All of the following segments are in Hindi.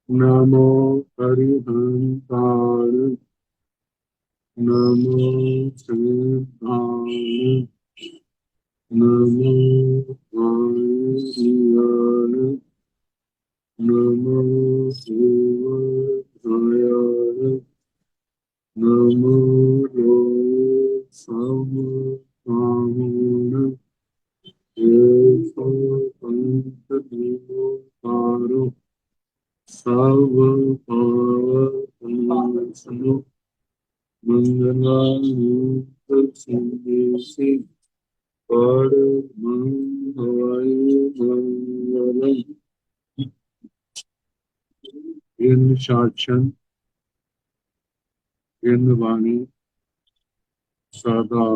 नमो हरिहंताय नमो सिद्धाय नमो वायुदेवाय नमो शिवाय नमो लोकसमुद्राय ईशपंचदेवतारो सर्वभावनाशनो मंगलायुक्तसिंहेशे परमंगलम इन शासन इन वाणी सदा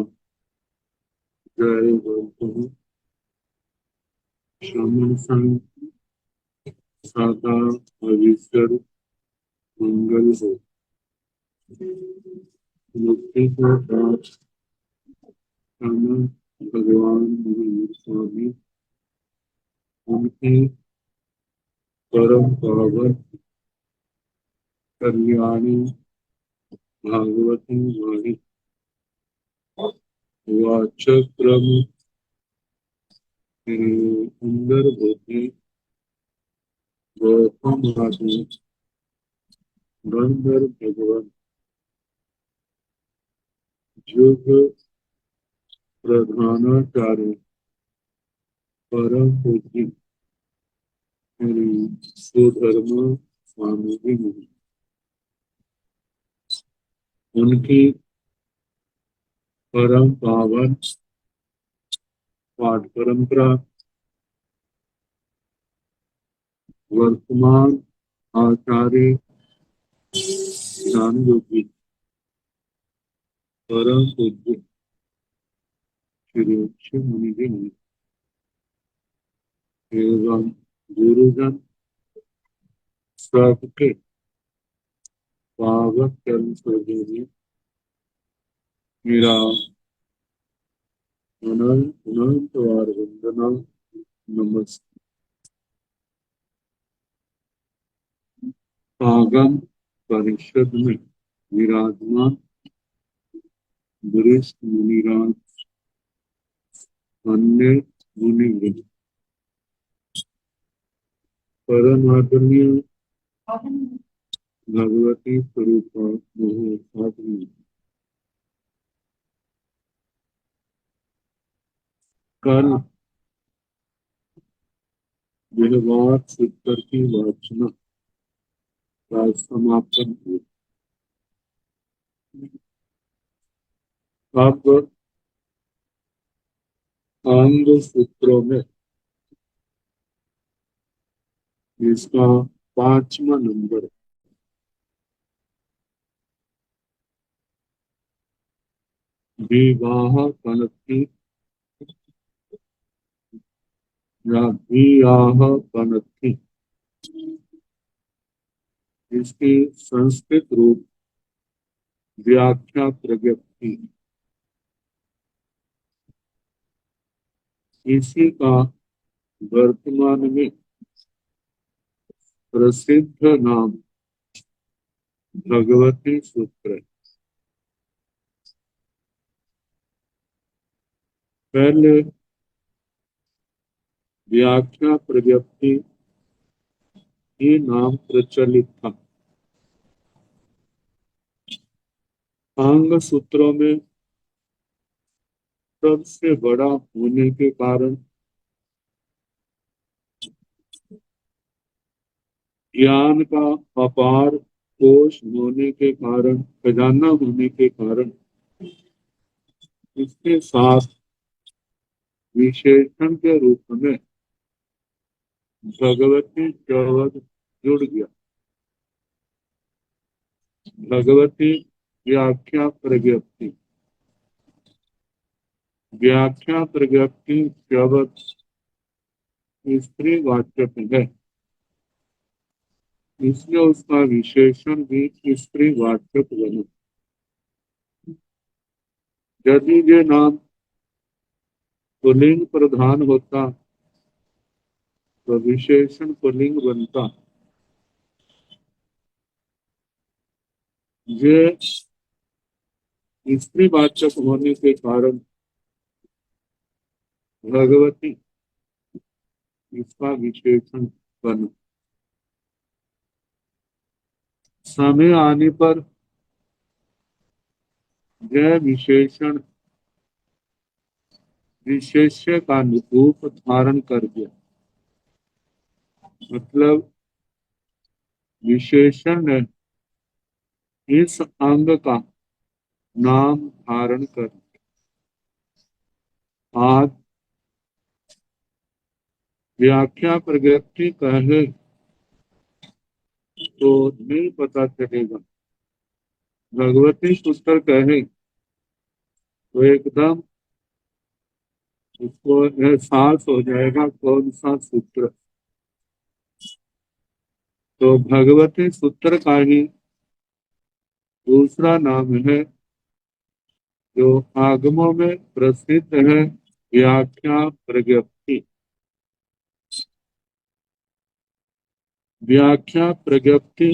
जय बोलते श्रमण संग सदा भविष्य मंगल हो मुक्ति को प्राप्त करना भगवान महावीर स्वामी उनकी परम पावन कल्याणी भागवती वाणी वाचक्रम अंदर होते गौतम आदि गंधर भगवान युग प्रधानाचार्य परम पूज्य सुधर्म स्वामी जी उनकी परम पावन पाठ परंपरा वर्तमान आचार्य ज्ञान योगी परम पूज्य श्री शिव मुनि जी एवं गुरुजन सबके पावन कर्म से मेरा अनंत अनंत और वंदना नमस्ते। आगम परिषद में विराजमान वरिष्ठ मुनिराज अन्य मुनिवृंद परम आदरणीय भगवती स्वरूप महोत्सव कल व्यवहार सूत्र की वाचना का समापन हुआ। अब अंग सूत्रों में इसका 5वां नंबर विवाह पनति या विवाह पनति इसकी संस्कृत रूप व्याख्या प्रज्ञप्ति इसी का वर्तमान में प्रसिद्ध नाम भगवती सूत्र है। पहले व्याख्या प्रज्ञप्ति ही नाम प्रचलित था। अंग सूत्रों में सबसे बड़ा होने के कारण ज्ञान का अपार कोश होने के कारण खजाना होने के कारण इसके साथ विशेषण के रूप में भगवती शब्द जुड़ गया। भगवती व्याख्या प्रज्ञप्ति व्याख्या प्रज्ञप्ति शब्द स्त्री वाचक है, इसलिए उसका विशेषण भी स्त्री वाचक बना। यदि ये नाम पुल्लिंग प्रधान होता तो विशेषण पुल्लिंग बनता, ये स्त्रीवाचक होने के कारण भगवती इसका विशेषण बना। समय आने पर यह विशेषण विशेष्य का रूप धारण कर गया। मतलब विशेषण ने इस अंग का नाम धारण कर। आज व्याख्या प्रगति कहे तो नहीं पता चलेगा, भगवती सूत्र कहे तो एकदम उसको एहसास हो जाएगा कौन सा सूत्र। तो भगवती सूत्र का ही दूसरा नाम है जो आगमों में प्रसिद्ध है, व्याख्या प्रज्ञप्ति। व्याख्या प्रज्ञप्ति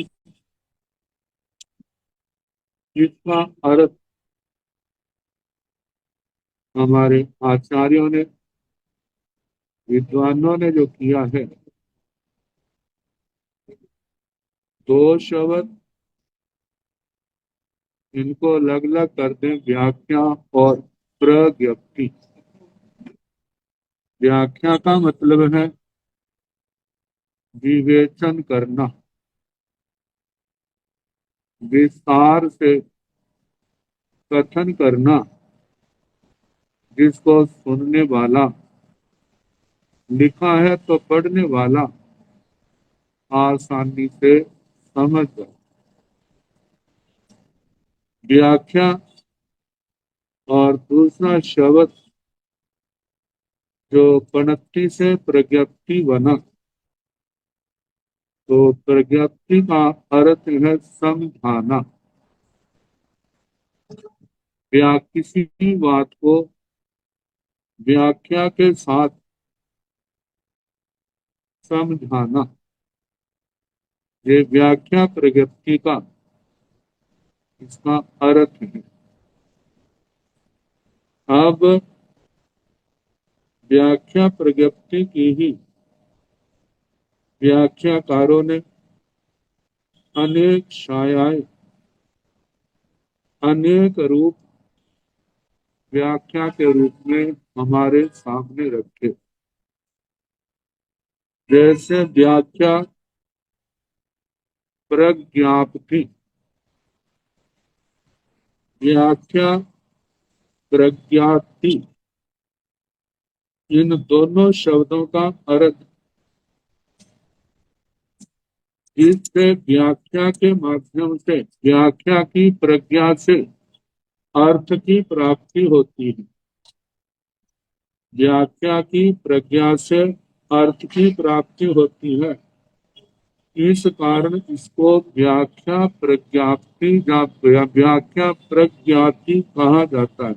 इसका अर्थ हमारे आचार्यों ने, विद्वानों ने जो किया है, दो शब्द इनको अलग अलग कर दें, व्याख्या और प्रज्ञप्ति। व्याख्या का मतलब है विवेचन करना, विस्तार से कथन करना, जिसको सुनने वाला, लिखा है तो पढ़ने वाला आसानी से समझ जाए। व्याख्या और दूसरा शब्द जो पणक्ति से प्रज्ञप्ति बना, तो प्रज्ञप्ति का अर्थ है समझाना। किसी भी बात को व्याख्या के साथ समझाना, ये व्याख्या प्रज्ञप्ति का इसका अर्थ है। अब व्याख्या प्रज्ञप्ति की ही व्याख्याकारों ने अनेक छायाएं, अनेक रूप व्याख्या के रूप में हमारे सामने रखे। जैसे व्याख्या प्रज्ञाप्ति, व्याख्या प्रज्ञाति, इन दोनों शब्दों का अर्थ इससे व्याख्या के माध्यम से, व्याख्या की प्रज्ञा से अर्थ की प्राप्ति होती है। व्याख्या की प्रज्ञा से अर्थ की प्राप्ति होती है। इस कारण इसको व्याख्या प्रज्ञाप्ति या व्याख्या प्रज्ञाति कहा जाता है।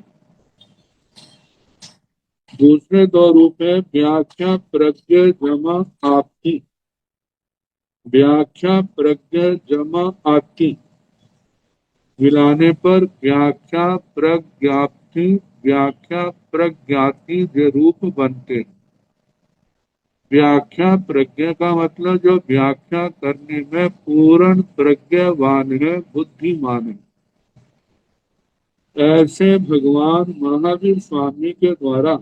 दूसरे दो रूप है व्याख्या प्रज्ञ जमा आपति। व्याख्या प्रज्ञ जमा आती मिलाने पर व्याख्या प्रज्ञाप्ति, व्याख्या प्रज्ञाति के रूप बनते। व्याख्या प्रज्ञा का मतलब जो व्याख्या करने में पूर्ण प्रज्ञावान है, बुद्धिमान है। ऐसे भगवान महावीर स्वामी के द्वारा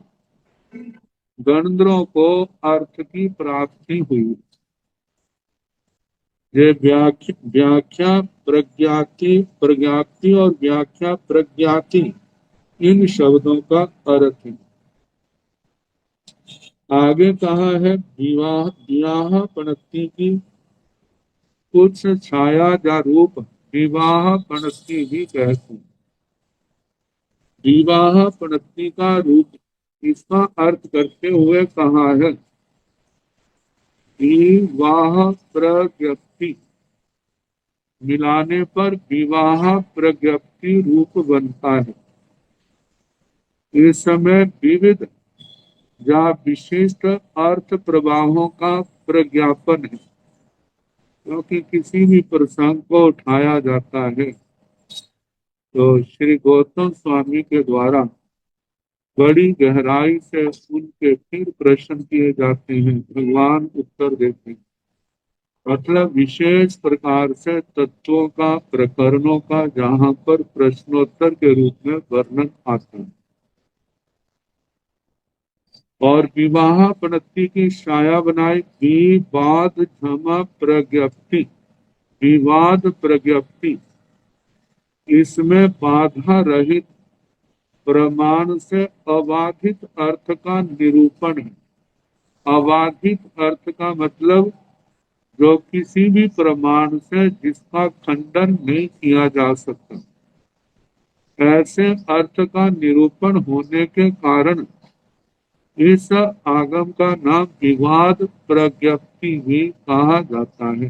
गणधरों को अर्थ की प्राप्ति हुई। ये व्याख्या प्रज्ञाति, प्रज्ञाति और व्याख्या प्रज्ञाति, इन शब्दों का अर्थ है। आगे कहा है विवाह विवाह पणक्ति की कुछ छाया या रूप विवाह पणक्ति भी कहते हैं। विवाह पणक्ति का रूप इसका अर्थ करते हुए कहा है विवाह प्रज्ञप्ति, मिलाने पर विवाह प्रज्ञप्ति रूप बनता है। इस समय विविध या विशिष्ट अर्थ प्रवाहों का प्रज्ञापन है, क्योंकि किसी भी प्रसंग को उठाया जाता है तो श्री गौतम स्वामी के द्वारा बड़ी गहराई से उनके फिर प्रश्न किए जाते हैं, भगवान उत्तर देते हैं। मतलब विशेष प्रकार से तत्वों का, प्रकरणों का जहाँ पर प्रश्नोत्तर के रूप में वर्णन आता है। और विवाह प्रणति की छाया बनाई विवाद क्षमा प्रज्ञप्ति। विवाद प्रज्ञप्ति, इसमें बाधा रहित प्रमाण से अबाधित अर्थ का निरूपण है। अबाधित अर्थ का मतलब जो किसी भी प्रमाण से जिसका खंडन नहीं किया जा सकता, ऐसे अर्थ का निरूपण होने के कारण इस आगम का नाम विवाद प्रज्ञप्ति भी कहा जाता है।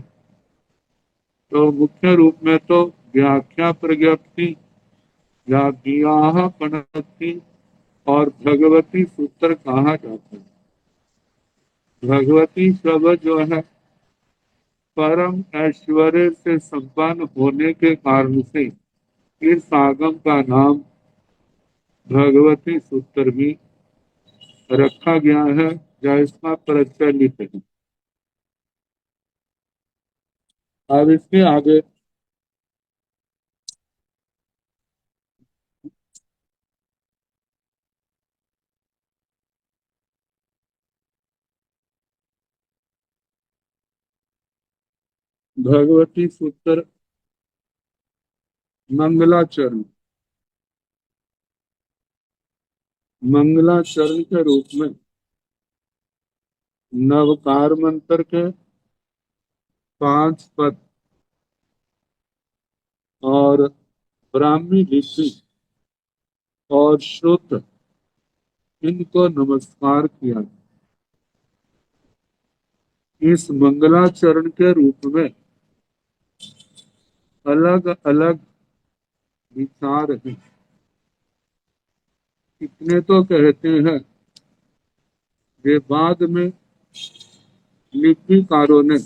तो मुख्य रूप में तो व्याख्या प्रज्ञप्ति या विवाह प्रणति और भगवती सूत्र कहा जाता है। भगवती शब्द जो है परम ऐश्वर्य से संपन्न होने के कारण से इस आगम का नाम भगवती सूत्र भी रखा गया है, या इसका प्रचलित है। अब इसके आगे भगवती सूत्र मंगलाचरण। मंगलाचरण के रूप में नवकार मंत्र के 5 पद और ब्राह्मी लिपि और श्रुत, इनको नमस्कार किया। इस मंगलाचरण के रूप में अलग अलग विचार हैं। इतने तो कहते हैं कि बाद में लिपिकारों ने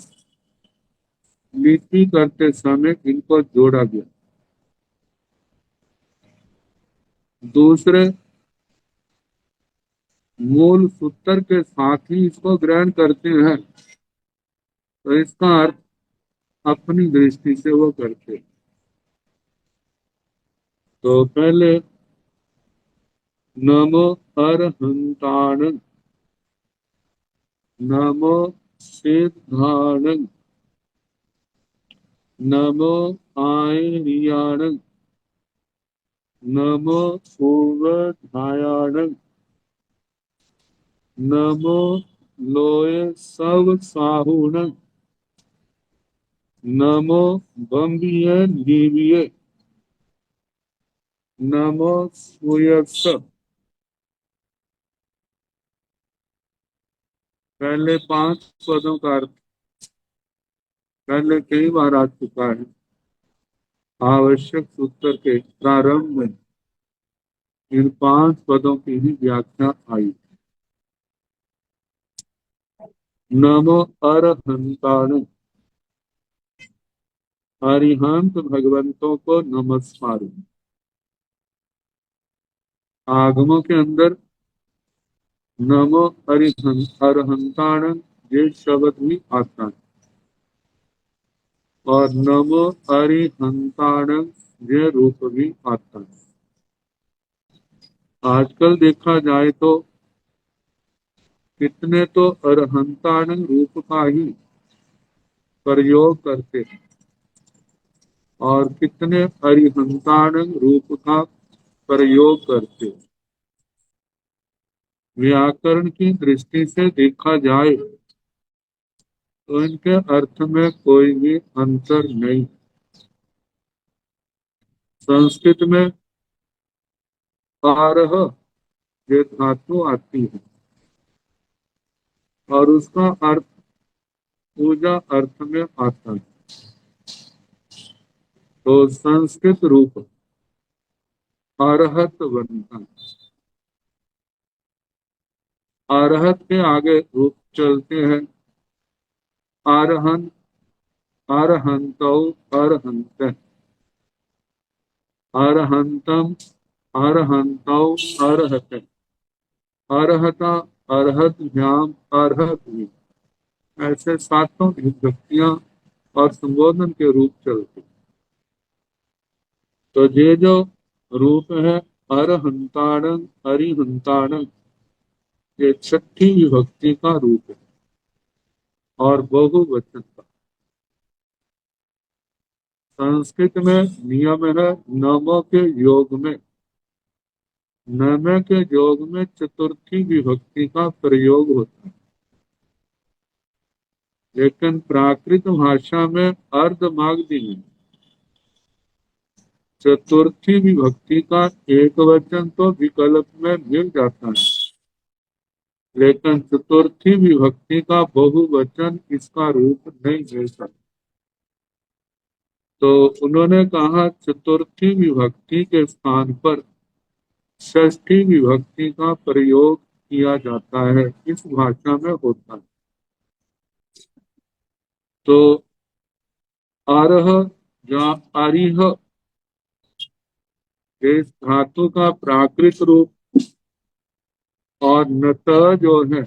लिपि करते समय इनको जोड़ा गया। दूसरे मूल सूत्र के साथ ही इसको ग्रहण करते हैं, तो इसका अर्थ अपनी दृष्टि से वो करते हैं। तो पहले नमो अरहंताण, नमो सिद्धाण, नमो आयर्याण, नमो पूर्वधायाण, नमो लोय सब साहुण, नमो बम्बिय निविय, नमो सुयस। पहले 5 पदों का अर्थ पहले कई बार आ चुका है। आवश्यक सूत्र के प्रारंभ में इन 5 पदों की ही व्याख्या आई। नमो अरहंताण, अरिहंत भगवंतों को नमस्कार। आगमों के अंदर नमो अरहंताण ये शब्द भी आता है, और नमो अरिहंताण ये रूप भी आता है। आजकल देखा जाए तो कितने तो अरहंताण रूप का ही प्रयोग करते हैं, और कितने अरिहंताण रूप का प्रयोग करते हैं। व्याकरण की दृष्टि से देखा जाए तो इनके अर्थ में कोई भी अंतर नहीं। संस्कृत में आरह ये धातु आती है और उसका अर्थ पूजा अर्थ में आता है। तो संस्कृत रूप अरहत बनता है। अरहत के आगे रूप चलते हैं अरहन, अरहंतो, अरहंत। अरहंतम, अरहंतौ, अरहते, अरहता, अर्हत अर्हत, ऐसे सातों विभक्तियां और संबोधन के रूप चलते। तो ये जो रूप है अरहंताड़ं, अरिहंताड़ं, ये छठी विभक्ति का रूप है और बहुवचन का। संस्कृत में नियम है नमो के योग में, नम के योग में चतुर्थी विभक्ति का प्रयोग होता है, लेकिन प्राकृत भाषा में अर्धमागधी में चतुर्थी विभक्ति का एक वचन तो विकल्प में मिल जाता है, लेकिन चतुर्थी विभक्ति का बहुवचन इसका रूप नहीं मिल सकता। तो उन्होंने कहा चतुर्थी विभक्ति के स्थान पर षष्ठी विभक्ति का प्रयोग किया जाता है, इस भाषा में होता है। तो आरह या आरिह, इस धातु का प्राकृत रूप, और नत जो है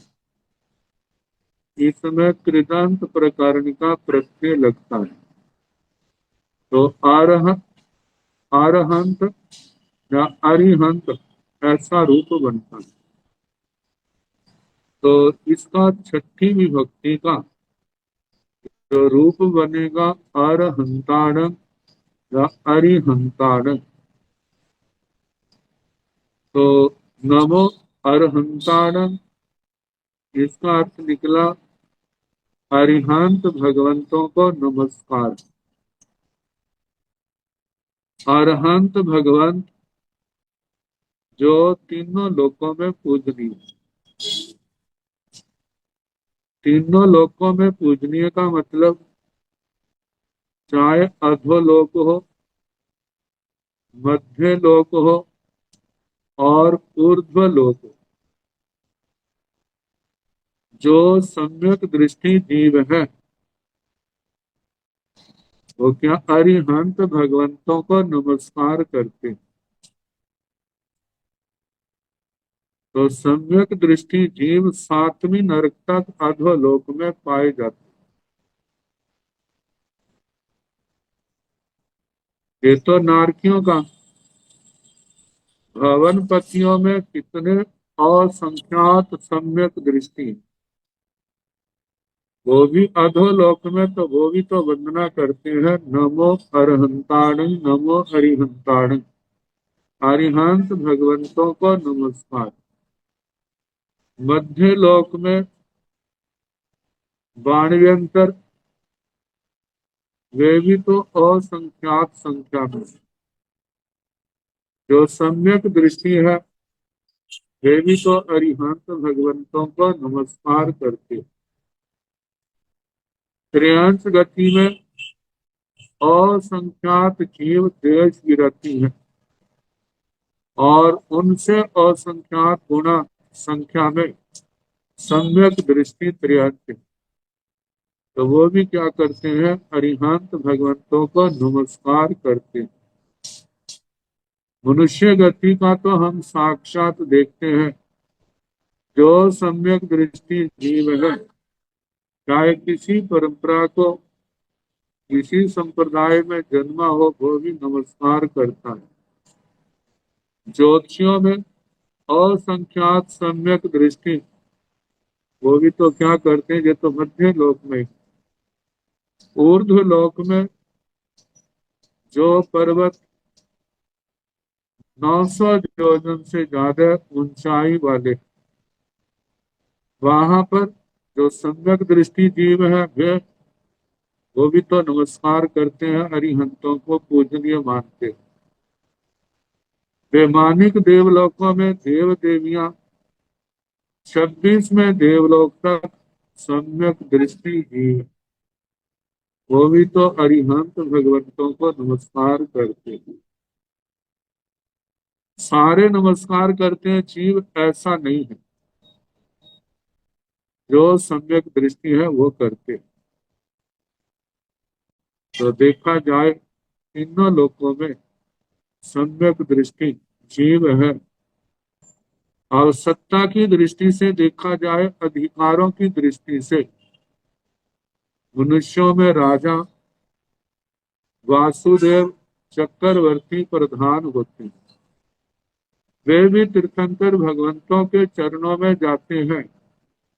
इसमें कृदंत प्रकरण का प्रत्यय लगता है। तो आरह, आरहंत या अरिहंत ऐसा रूप बनता है। तो इसका छठी विभक्ति का जो रूप बनेगा अरहंताण या अरिहंताण। तो नमो अरहंताण, इसका अर्थ निकला अरिहंत भगवंतों को नमस्कार। अरहंत भगवंत जो तीनों लोकों में पूजनीय, तीनों लोकों में पूजनीय का मतलब चाहे अधोलोक हो, मध्य लोक हो और ऊर्ध्व लोक हो, जो सम्यक दृष्टि जीव है वो क्या अरिहंत भगवंतों को नमस्कार करते हैं। तो सम्यक दृष्टि जीव सातवीं नरक तक अधोलोक में पाए जाते। ये तो नारकियों का, भवन पतियों में कितने असंख्यात सम्यक दृष्टि, वो भी अधोलोक में, तो वो भी तो वंदना करते हैं नमो अरहंताण, नमो हरिहंताण, अरिहंत भगवंतों को नमस्कार। मध्य लोक में वाणव्यंतर, वे भी तो असंख्यात संख्या में, जो सम्यक दृष्टि है वे भी तो अरिहंत भगवंतों को नमस्कार करते। त्रियांश गति में असंख्यात जीव देश गिरती है और उनसे असंख्यात गुना संख्या में सम्यक दृष्टि त्रियांश, तो वो भी क्या करते हैं अरिहंत भगवंतों को नमस्कार करते हैं। मनुष्य गति का तो हम साक्षात देखते हैं, जो सम्यक दृष्टि जीव है चाहे किसी परंपरा को, किसी संप्रदाय में जन्मा हो, वो भी नमस्कार करता है। ज्योतिषियों में असंख्यात सम्यक दृष्टि, वो भी तो क्या करते हैं, ये तो मध्य लोक में। ऊर्ध्व लोक में जो पर्वत 900 योजन से ज्यादा ऊंचाई वाले, वहां पर जो सम्यक दृष्टि जीव है वे, वो भी तो नमस्कार करते हैं, अरिहंतों को पूजनीय मानते हैं। वैमानिक देवलोकों में देव देवियां 26 में देवलोक तक सम्यक दृष्टि जीव, वो भी तो अरिहंत भगवंतों को नमस्कार करते हैं। सारे नमस्कार करते हैं जीव, ऐसा नहीं है, जो सम्यक दृष्टि है वो करते। तो देखा जाए तीनों लोकों में सम्यक दृष्टि जीव है। और सत्ता की दृष्टि से देखा जाए, अधिकारों की दृष्टि से मनुष्यों में राजा वासुदेव चक्रवर्ती प्रधान होते हैं। वे भी तीर्थंकर भगवंतों के चरणों में जाते हैं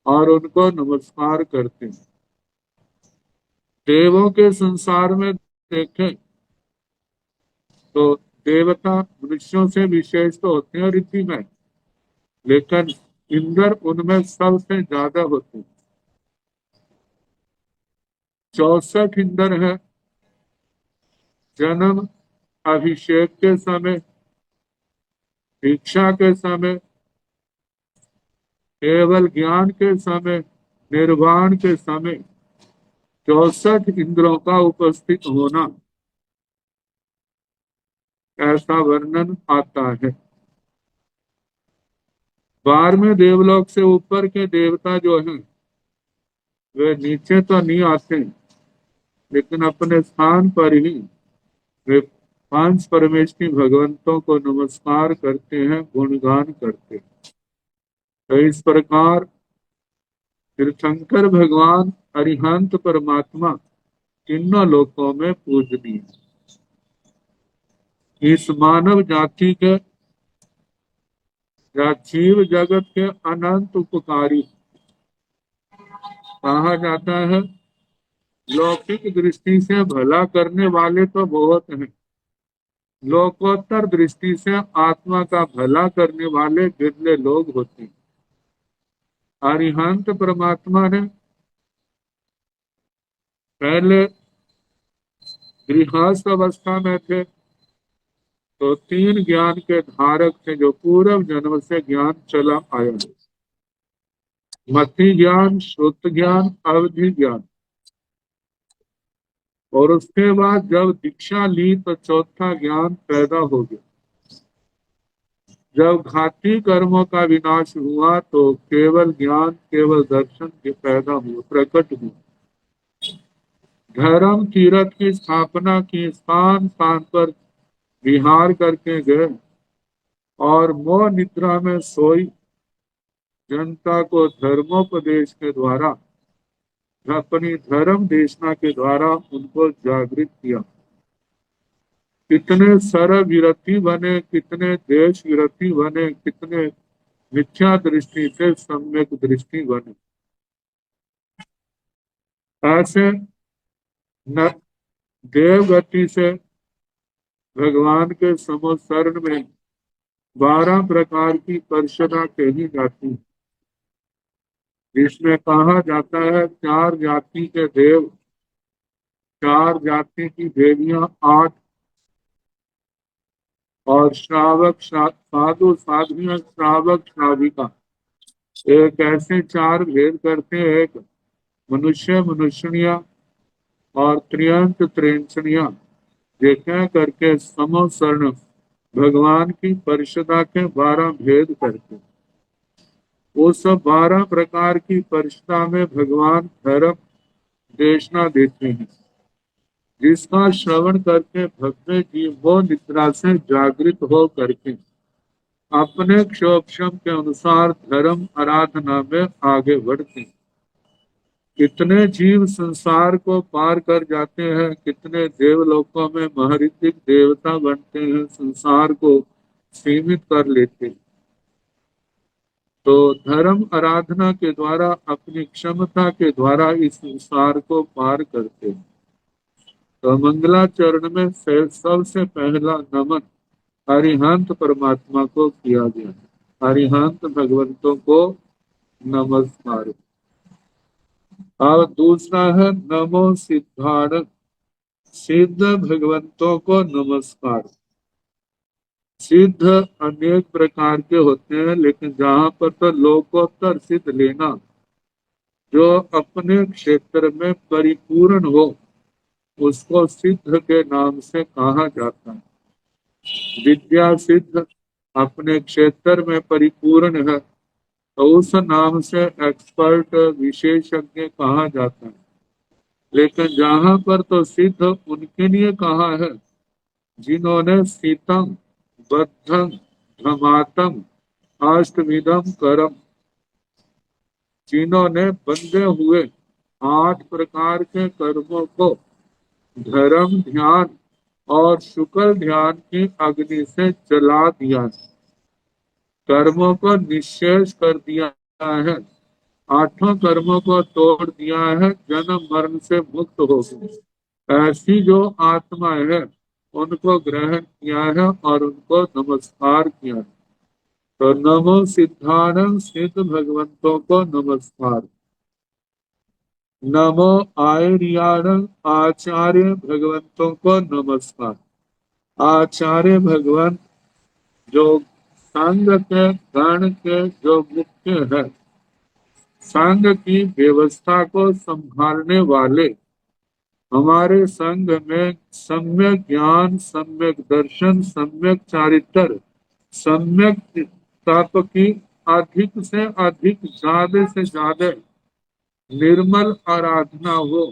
और उनको नमस्कार करते हैं। देवों के संसार में देखें तो देवता मनुष्यों से विशेष तो होते हैं ऋषि में, लेकिन इंद्र उनमें सबसे ज्यादा होते हैं। 64 इंद्र है। जन्म, अभिषेक के समय, दीक्षा के समय, केवल ज्ञान के समय, निर्वाण के समय 64 इंद्रों का उपस्थित होना, ऐसा वर्णन आता है। 12वें देवलोक से ऊपर के देवता जो हैं वे नीचे तो नहीं आते, लेकिन अपने स्थान पर ही वे 5 परमेष्ठी भगवंतों को नमस्कार करते हैं, गुणगान करते हैं। तो इस प्रकार तीर्थंकर भगवान अरिहंत परमात्मा तीनों लोकों में पूजनीय। इस मानव जाति के या जीव जगत के अनंत उपकारी कहा जाता है। लौकिक दृष्टि से भला करने वाले तो बहुत हैं, लोकोत्तर दृष्टि से आत्मा का भला करने वाले बिरले लोग होते हैं। अरिहंत परमात्मा ने पहले गृहस्थ अवस्था में थे तो 3 ज्ञान के धारक थे, जो पूर्व जन्म से ज्ञान चला आया है। मति ज्ञान, श्रुत ज्ञान, अवधि ज्ञान। और उसके बाद जब दीक्षा ली तो चौथा ज्ञान पैदा हो गया। जब घाती कर्मों का विनाश हुआ तो केवल ज्ञान, केवल दर्शन के पैदा हुए, प्रकट हुए। धर्म तीर्थ की स्थापना की, स्थान स्थान पर विहार करके गए और मोह निद्रा में सोई जनता को धर्मोपदेश के द्वारा, अपनी धर्म देशना के द्वारा उनको जागृत किया। कितने सर विरति बने, कितने देश विरति बने, कितने मिथ्या दृष्टि से सम्यक दृष्टि बने। ऐसे न देव गति से भगवान के समोसरण में 12 प्रकार की परिषदा कही जाती है। इसमें कहा जाता है 4 जाति के देव, 4 जाति की देवियां, 8 और श्रावक साधु साध्वियां, श्रावक श्राविका। एक ऐसे 4 भेद करते हैं, एक मनुष्य मनुष्यनिया और त्रियंत त्रिंचनिया, ये कह करके समोसर्ण भगवान की परिषदा के 12 भेद करते। वो सब 12 प्रकार की परिषदा में भगवान धर्म देशना देते हैं, जिसका श्रवण करके भक्त जीव वो निद्रा से जागृत हो करके अपने क्षोभक्षम के अनुसार धर्म आराधना में आगे बढ़ते हैं। कितने जीव संसार को पार कर जाते हैं, कितने देवलोकों में महर्षिक देवता बनते हैं, संसार को सीमित कर लेते हैं। तो धर्म आराधना के द्वारा, अपनी क्षमता के द्वारा इस संसार को पार करते हैं। तो मंगलाचरण में सबसे पहला नमन अरिहंत परमात्मा को किया गया। अरिहंत भगवंतों को नमस्कार। अब दूसरा है नमो सिद्धार्थ, सिद्ध भगवंतों को नमस्कार। सिद्ध अनेक प्रकार के होते हैं, लेकिन जहां पर तो लोकोत्तर सिद्ध लेना, जो अपने क्षेत्र में परिपूर्ण हो, उसको सिद्ध के नाम से कहा जाता है। विद्या सिद्ध अपने क्षेत्र में परिपूर्ण है तो उस नाम से एक्सपर्ट, विशेषज्ञ कहा जाता है। लेकिन जहां पर तो सिद्ध उनके लिए कहा है जिन्होंने सीतम बद्धम धमातम अष्टविधम करम, जिन्होंने बंधे हुए 8 प्रकार के कर्मों को धर्म ध्यान और शुक्ल ध्यान की अग्नि से जला दिया, कर्मों को निःशेष कर दिया है, 8 कर्मों को तोड़ दिया है, जन्म मरण से मुक्त हो गए, ऐसी जो आत्मा है उनको ग्रहण किया है और उनको नमस्कार किया है। तो नमो सिद्धानंद सिद्ध भगवंतों को नमस्कार, नमो आर्यानंद आचार्य भगवंतों को नमस्कार। आचार्य भगवंत जो संघ के गण के जो मुख्य है, संघ की व्यवस्था को संभालने वाले, हमारे संघ में सम्यक ज्ञान, सम्यक दर्शन, सम्यक चारित्र, सम्यक तप की अधिक से अधिक, ज्यादा से ज्यादा निर्मल आराधना हो,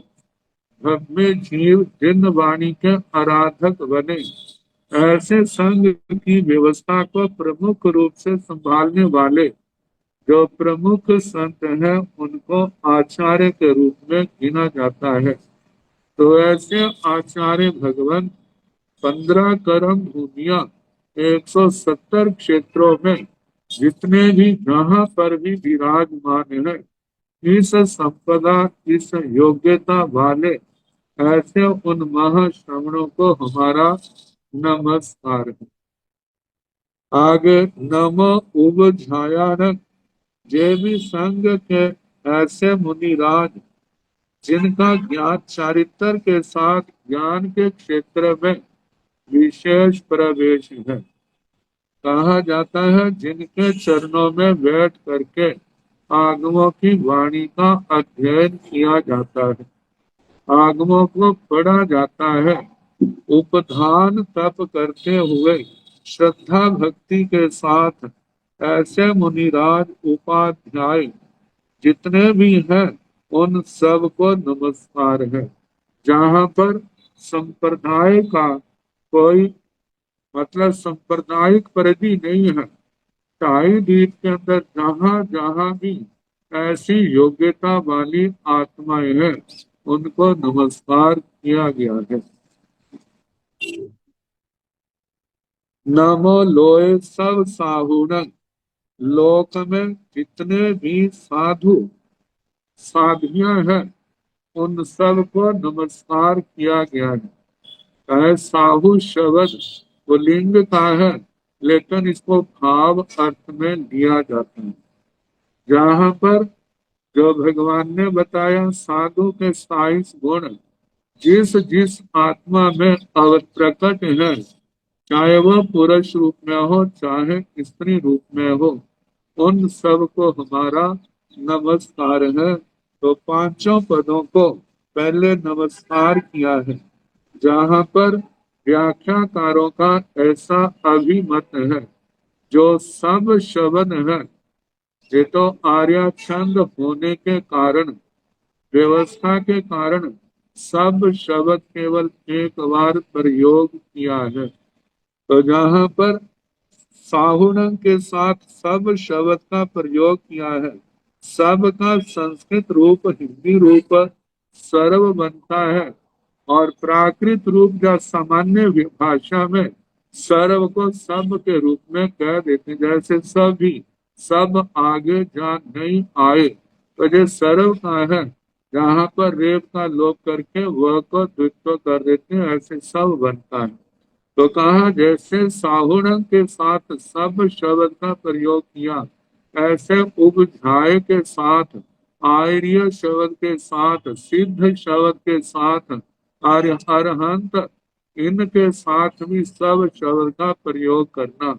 में जीव दिन वाणी के आराधक बने, ऐसे संघ की व्यवस्था को प्रमुख रूप से संभालने वाले जो प्रमुख संत हैं उनको आचार्य के रूप में गिना जाता है। तो ऐसे आचार्य भगवान 15 कर्म भूमिया 170 क्षेत्रों में जितने भी जहां पर भी विराजमान है, इस संपदा, इस योग्यता वाले ऐसे उन महाश्रवणों को हमारा नमस्कार है। आगे नमो उबझायानक, जे भी संघ के ऐसे मुनिराज जिनका ज्ञान चारित्र के साथ ज्ञान के क्षेत्र में विशेष प्रवेश है, कहा जाता है जिनके चरणों में बैठ करके आगमों की वाणी का अध्ययन किया जाता है, आगमों को पढ़ा जाता है, उपधान तप करते हुए श्रद्धा भक्ति के साथ ऐसे मुनिराज उपाध्याय जितने भी हैं उन सब को नमस्कार है। जहाँ पर संप्रदाय का कोई मतलब सांप्रदायिक परिधि नहीं है, शाही द्वीप के अंदर जहाँ जहाँ भी ऐसी योग्यता वाली आत्माएं हैं उनको नमस्कार किया गया है। नमो लोए सब साहुणन, लोक में जितने भी साधु साधियां हैं उन सब को नमस्कार किया गया है। चाहे साहु शब्द वो लिंग का है, लेकिन इसको भाव अर्थ में लिया जाता है। जहाँ पर जो भगवान ने बताया साधु के 27 गुण जिस जिस आत्मा में प्रकट है, चाहे वह पुरुष रूप में हो चाहे स्त्री रूप में हो, उन सब को हमारा नमस्कार है। तो 5 पदों को पहले नमस्कार किया है। जहाँ पर व्याख्याकारों का ऐसा अभिमत है, जो सब शब्द है, ये तो आर्य छंद होने के कारण, व्यवस्था के कारण सब शब्द केवल एक बार प्रयोग किया है। तो जहाँ पर साहुणं के साथ सब शब्द का प्रयोग किया है, सब का संस्कृत रूप हिंदी रूप सर्व बनता है, और प्राकृत रूप या सामान्य भाषा में सर्व को सब के रूप में कह देते, जैसे सभी, सब आगे जा नहीं आए, तो ये सर्व का है। जहाँ पर रेप का लोप करके वह को द्वित्व कर देते हैं, ऐसे सब बनता है। तो कहा जैसे साहुण के साथ सब शब्द का प्रयोग किया, ऐसे उपध्याय के साथ, आर्य शब्द के साथ, सिद्ध शब्द के साथ, आर्य अरहंत, इनके साथ भी सब शब्द का प्रयोग करना।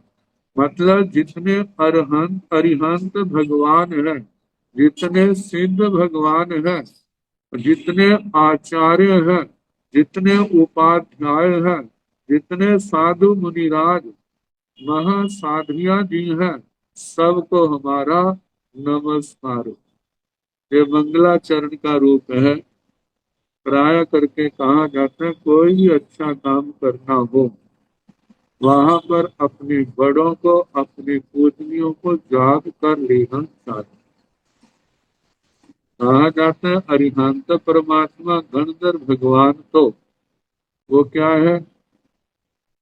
मतलब जितने अरहंत अरिहंत भगवान हैं, जितने सिद्ध भगवान हैं, जितने आचार्य हैं, जितने उपाध्याय हैं, जितने साधु मुनिराज महासाधिया जी हैं, सबको हमारा नमस्कार। ये मंगलाचरण का रूप है। प्राय करके कहा जाता है कोई भी अच्छा काम करना हो वहां पर अपने बड़ों को, अपने पूजनियों को याद कर लेना चाहिए। कहा जाता है अरिहंत परमात्मा गणधर भगवान, तो वो क्या है,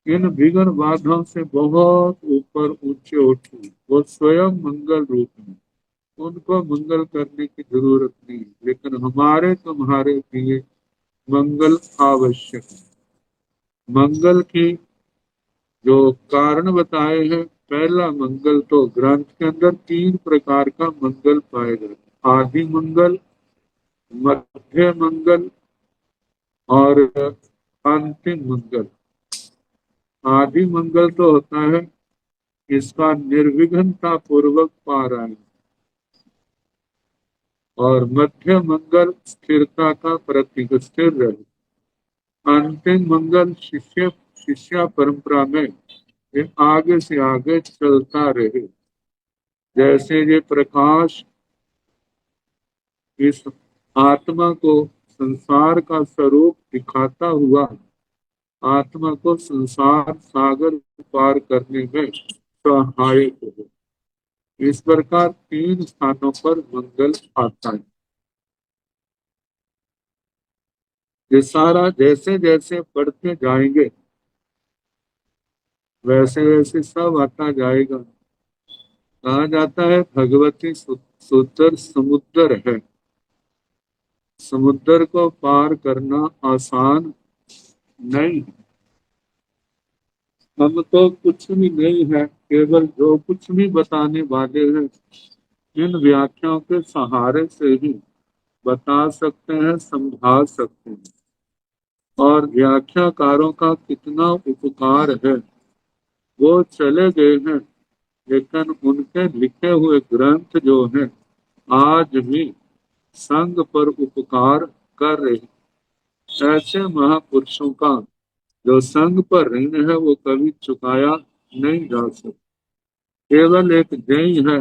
इन विघ्न बाधाओं से बहुत ऊपर ऊंचे उठे, वो स्वयं मंगल रूप में, उनको मंगल करने की जरूरत नहीं है, लेकिन हमारे तुम्हारे लिए मंगल आवश्यक है। मंगल की जो कारण बताए हैं, पहला मंगल तो ग्रंथ के अंदर 3 प्रकार का मंगल पाए जाते, आदि मंगल, मध्य मंगल और अंतिम मंगल। आदि मंगल तो होता है इसका निर्विघ्नता पूर्वक पारायण, और मध्य मंगल स्थिरता का प्रतीक, स्थिर रहे। अंतिम मंगल शिष्य शिष्या परंपरा में ये आगे से आगे चलता रहे। जैसे ये प्रकाश इस आत्मा को संसार का स्वरूप दिखाता हुआ आत्मा को संसार सागर पार करने में सहायक हो, इस प्रकार 3 स्थानों पर मंगल आता है। ये सारा जैसे जैसे पढ़ते जाएंगे वैसे वैसे सब आता जाएगा। कहा जाता है भगवती सूत्र समुद्र है, समुद्र को पार करना आसान नहीं। हम तो कुछ भी नहीं है, केवल जो कुछ भी बताने वाले हैं इन व्याख्याओं के सहारे से ही बता सकते हैं, समझा सकते हैं। और व्याख्याकारों का कितना उपकार है, वो चले गए हैं, लेकिन उनके लिखे हुए ग्रंथ जो हैं आज भी संघ पर उपकार कर रहे हैं। ऐसे महापुरुषों का जो संघ पर ऋण है वो कभी चुकाया नहीं जा सकता। केवल एक ध्येय है,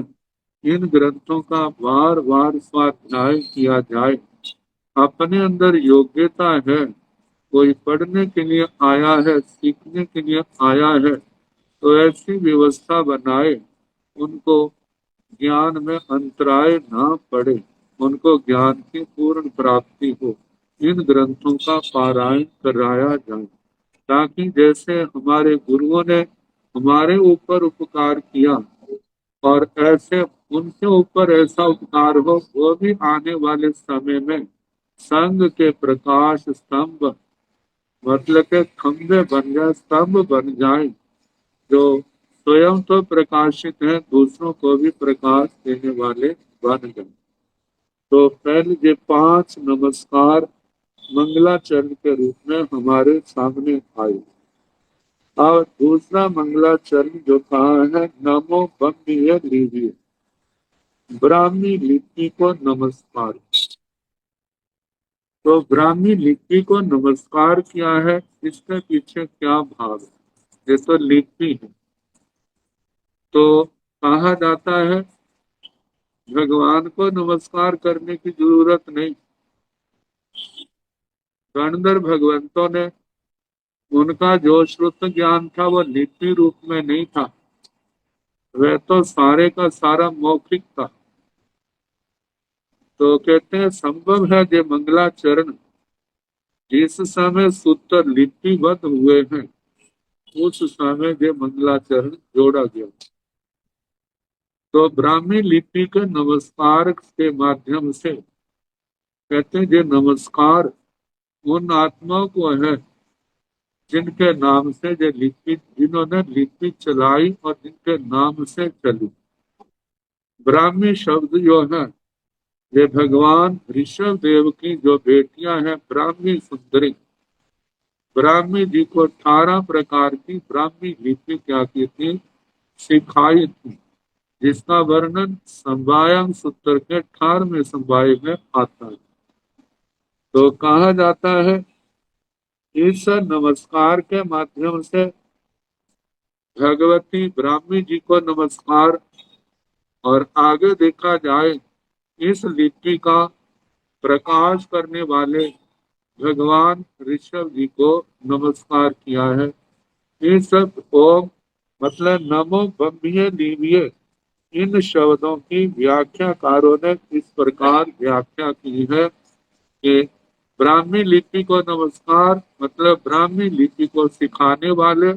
इन ग्रंथों का बार बार स्वाध्याय किया जाए। अपने अंदर योग्यता है, कोई पढ़ने के लिए आया है, सीखने के लिए आया है, तो ऐसी व्यवस्था बनाए उनको ज्ञान में अंतराय ना पड़े, उनको ज्ञान की पूर्ण प्राप्ति हो। इन ग्रंथों का पारायण कराया जाए, ताकि जैसे हमारे गुरुओं ने हमारे ऊपर उपकार किया और ऐसे उनके ऊपर ऐसा उपकार हो, वो भी आने वाले समय में संघ के प्रकाश स्तंभ, मतलब के खंभे बन जाए, स्तंभ बन जाए, जो स्वयं तो प्रकाशित है, दूसरों को भी प्रकाश देने वाले बन गए। तो पहले ये 5 नमस्कार मंगलाचरण के रूप में हमारे सामने आए। और दूसरा मंगलाचरण जो कहा है, नमो ब्रह्मीय लीजिए, ब्राह्मी लिपि को नमस्कार। तो ब्राह्मी लिपि को नमस्कार किया है, इसके पीछे क्या भाव है? ये तो लिपि है, तो कहा जाता है भगवान को नमस्कार करने की जरूरत नहीं। गणधर भगवंतों ने, उनका जो श्रुत ज्ञान था वो लिपि रूप में नहीं था, वह तो सारे का सारा मौखिक था। तो कहते हैं संभव है जो मंगलाचरण जिस समय सूत्र लिपिबद्ध हुए हैं उस समय जो मंगलाचरण जोड़ा गया। तो ब्राह्मी लिपि के नमस्कार के माध्यम से कहते हैं जो नमस्कार उन आत्माओं को है जिनके नाम से जो लिपि, जिन्होंने लिपि चलाई और जिनके नाम से चली। ब्राह्मी शब्द जो है ये भगवान ऋषभ देव की जो बेटियां हैं ब्राह्मी सुंदरी, ब्राह्मी जी को 18 प्रकार की ब्राह्मी लिपि क्या की थी, सिखाई थी, जिसका वर्णन संवायम सूत्र के 18वें संवाय में आता है। तो कहा जाता है इस नमस्कार के माध्यम से भगवती ब्राह्मी जी को नमस्कार, और आगे देखा जाए इस लिपि का प्रकाश करने वाले भगवान ऋषभ जी को नमस्कार किया है। इस ओम मतलब नमो ब्रह्मीय लीविये, इन शब्दों की व्याख्याकारों ने इस प्रकार व्याख्या की है कि ब्राह्मी लिपि को नमस्कार मतलब ब्राह्मी लिपि को सिखाने वाले,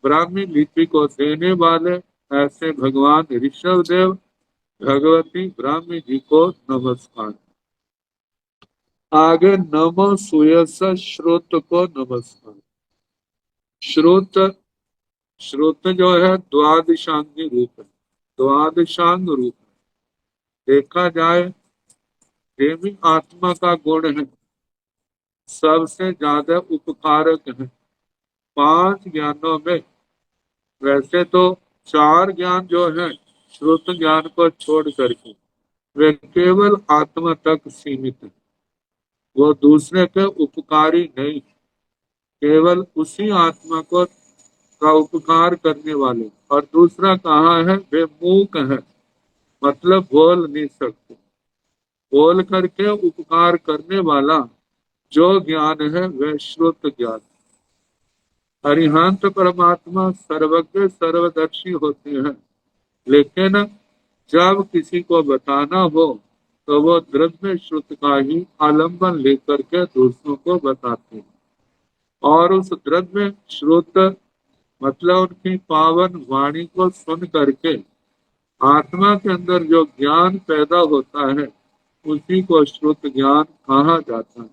ब्राह्मी लिपि को देने वाले, ऐसे भगवान ऋषभ देव भगवती ब्राह्मी जी को नमस्कार। आगे नमो सुयस श्रुत को नमस्कार। श्रुत, श्रुत जो है द्वादशांगी रूप है, द्वादशांग रूप है। देखा जाए देवी आत्मा का गुण है, सबसे ज्यादा उपकारक है पांच ज्ञानों में। वैसे तो चार ज्ञान जो है श्रुत ज्ञान को छोड़ करके वे केवल आत्मा तक सीमित है, वो दूसरे के उपकारी नहीं, केवल उसी आत्मा को का उपकार करने वाले। और दूसरा कहा है वे मूक है, मतलब बोल नहीं सकते, बोल करके उपकार करने वाला जो ज्ञान है वह श्रुत ज्ञान। अरिहंत परमात्मा सर्वज्ञ सर्वदर्शी होते हैं, लेकिन जब किसी को बताना हो तो वो द्रव्य श्रुत का ही आलंबन लेकर के दूसरों को बताते हैं। और उस द्रव्य श्रुत मतलब उनकी पावन वाणी को सुन करके आत्मा के अंदर जो ज्ञान पैदा होता है उसी को श्रुत ज्ञान कहा जाता है।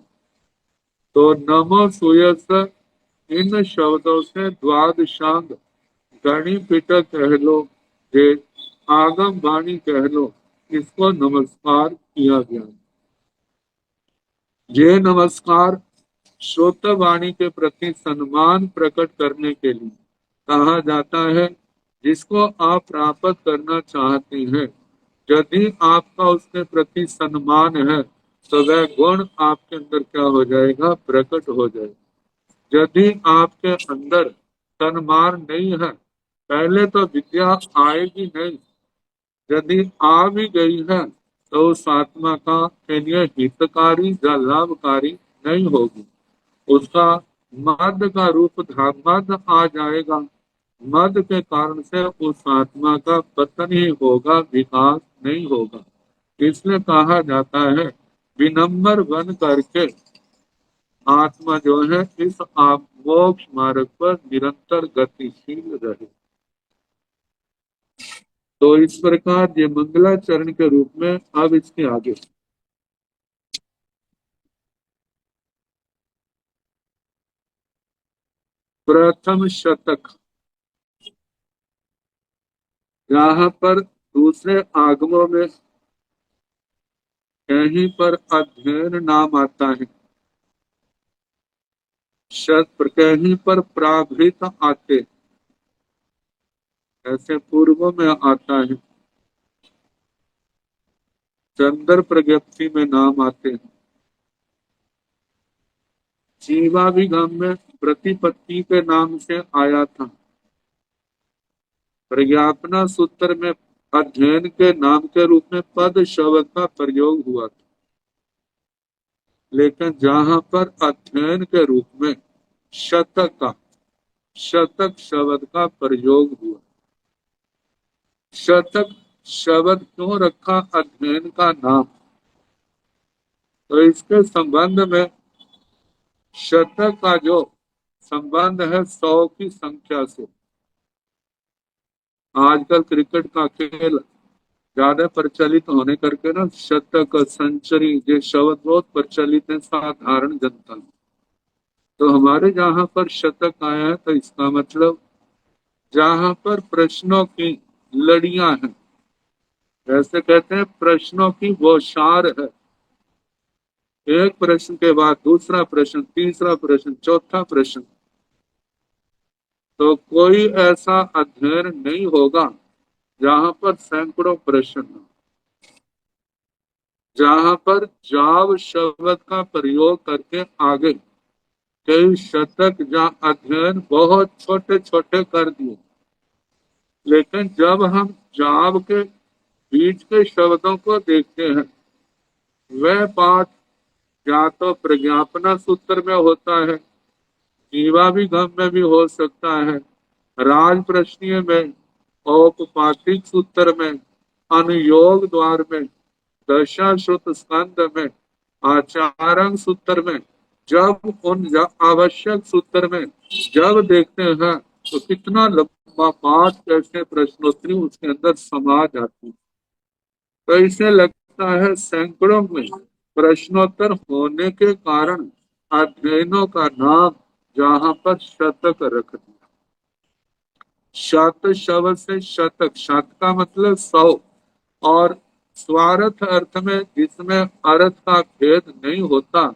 तो नमो सुयस, इन शब्दों से द्वादशांग गणि पिटक कह लो, जे आगम वाणी कह लो, इसको नमस्कार किया गया। ये नमस्कार श्रोत वाणी के प्रति सम्मान प्रकट करने के लिए कहा जाता है। जिसको आप प्राप्त करना चाहते हैं, यदि आपका उसके प्रति सम्मान है तो वह गुण आपके अंदर क्या हो जाएगा, प्रकट हो जाएगा। यदि आपके अंदर सम्मान नहीं है, पहले तो विद्या आएगी नहीं, यदि आ भी गई है तो उस आत्मा का के लिए हितकारी या लाभकारी नहीं होगी। उसका मद का रूप मद आ जाएगा, मद के कारण से उस आत्मा का पतन ही होगा, विकास नहीं होगा। इसलिए कहा जाता है विनम्र बन करके आत्मा जो है इस आप मोक्ष मार्ग पर निरंतर गतिशील रहे। तो इस प्रकार ये मंगलाचरण के रूप में। अब इसके आगे प्रथम शतक, यहाँ पर दूसरे आगमों में कहीं पर अध्ययन नाम आता है, कहीं पर प्राभृत आते, ऐसे पूर्व में आता है, चंद्र प्रज्ञप्ति में नाम आते हैं। जीवाभिगम में प्रतिपत्ति के नाम से आया था। प्रज्ञापना सूत्र में अध्ययन के नाम के रूप में पद शब्द का प्रयोग हुआ था, लेकिन जहां पर अध्ययन के रूप में शतक शब्द का प्रयोग हुआ। शतक शब्द क्यों रखा अध्ययन का नाम, तो इसके संबंध में शतक का जो संबंध है 100 की संख्या से। आजकल क्रिकेट का खेल ज्यादा प्रचलित होने करके ना शतक सेंचुरी ये शब्द बहुत प्रचलित है साधारण जनता में। तो हमारे जहाँ पर शतक आया है तो इसका मतलब जहाँ पर प्रश्नों की लड़ियां हैं, जैसे कहते हैं प्रश्नों की बौछार है, एक प्रश्न के बाद दूसरा प्रश्न, तीसरा प्रश्न, चौथा प्रश्न, तो कोई ऐसा अध्ययन नहीं होगा जहां पर सैकड़ों प्रश्न हो। जहां पर जाव शब्द का प्रयोग करके आगे कई शतक या अध्ययन बहुत छोटे छोटे कर दिए, लेकिन जब हम जाव के बीच के शब्दों को देखते हैं, वह पाठ या तो प्रज्ञापना सूत्र में होता है जीवा भी गम में भी हो सकता है। राज प्रश्नीय में, औपपातिक सूत्र में, अनुयोग द्वार में, दशा श्रुत स्कंद में, आचारंग सूत्र में, जब आवश्यक सूत्र में जब देखते हैं तो कितना लंबा पाठ, कैसे प्रश्नोत्तरी उसके अंदर समा जाती है। तो इसे लगता है सैकड़ों में प्रश्नोत्तर होने के कारण अध्ययनों का नाम जहां पर शतक रख दिया। शत शब्द से शतक, शत का मतलब 100, और स्वार्थ अर्थ में जिसमें अर्थ का भेद नहीं होता,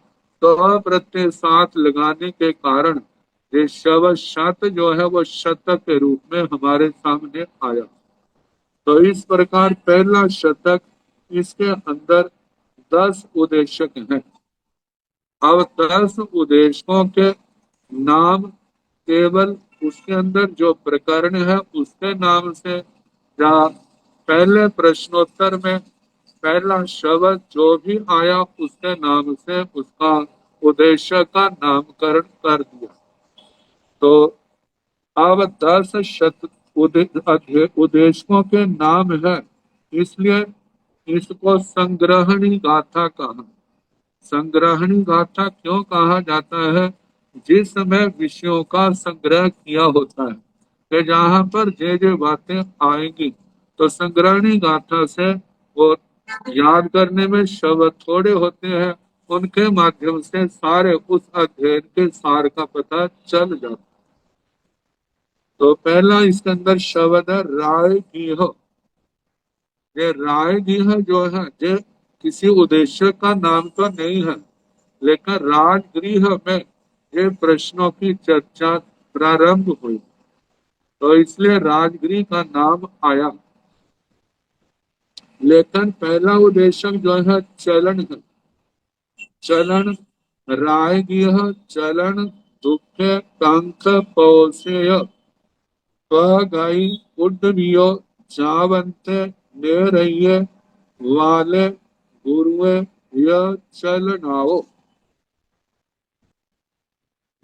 तो प्रत्यय साथ लगाने के कारण ये शब्द शत जो है वो शतक के रूप में हमारे सामने आया। तो इस प्रकार पहला शतक, इसके अंदर 10 उद्देशक हैं। अब 10 उद्देशकों के नाम केवल उसके अंदर जो प्रकरण है उसके नाम से, या पहले प्रश्नोत्तर में पहला शब्द जो भी आया उसके नाम से उसका उद्देश्य का नामकरण कर दिया। तो अब 10 शत उद्देशकों के नाम है, इसलिए इसको संग्रहणी गाथा कहा। संग्रहणी गाथा क्यों कहा जाता है? जिस समय विषयों का संग्रह किया होता है कि जहां पर जे बातें आएंगी, तो संग्रहणी गाथा से वो याद करने में शब्द थोड़े होते हैं, उनके माध्यम से सारे उस अध्ययन के सार का पता चल जाता है। तो पहला इसके अंदर शब्द है राय गीह। ये राय गीह जो है ये किसी उद्देश्य का नाम तो नहीं है, लेकिन राजगृह में ये प्रश्नों की चर्चा प्रारंभ हुई, तो इसलिए राजगृह का नाम आया। लेकिन पहला उद्देश्य जो है चलन है। चलन राजगृह चलन दुख कंख पौषेय गई उड्डवियो जावंते ने रहिए वाले गुरुए यह चलनाओ।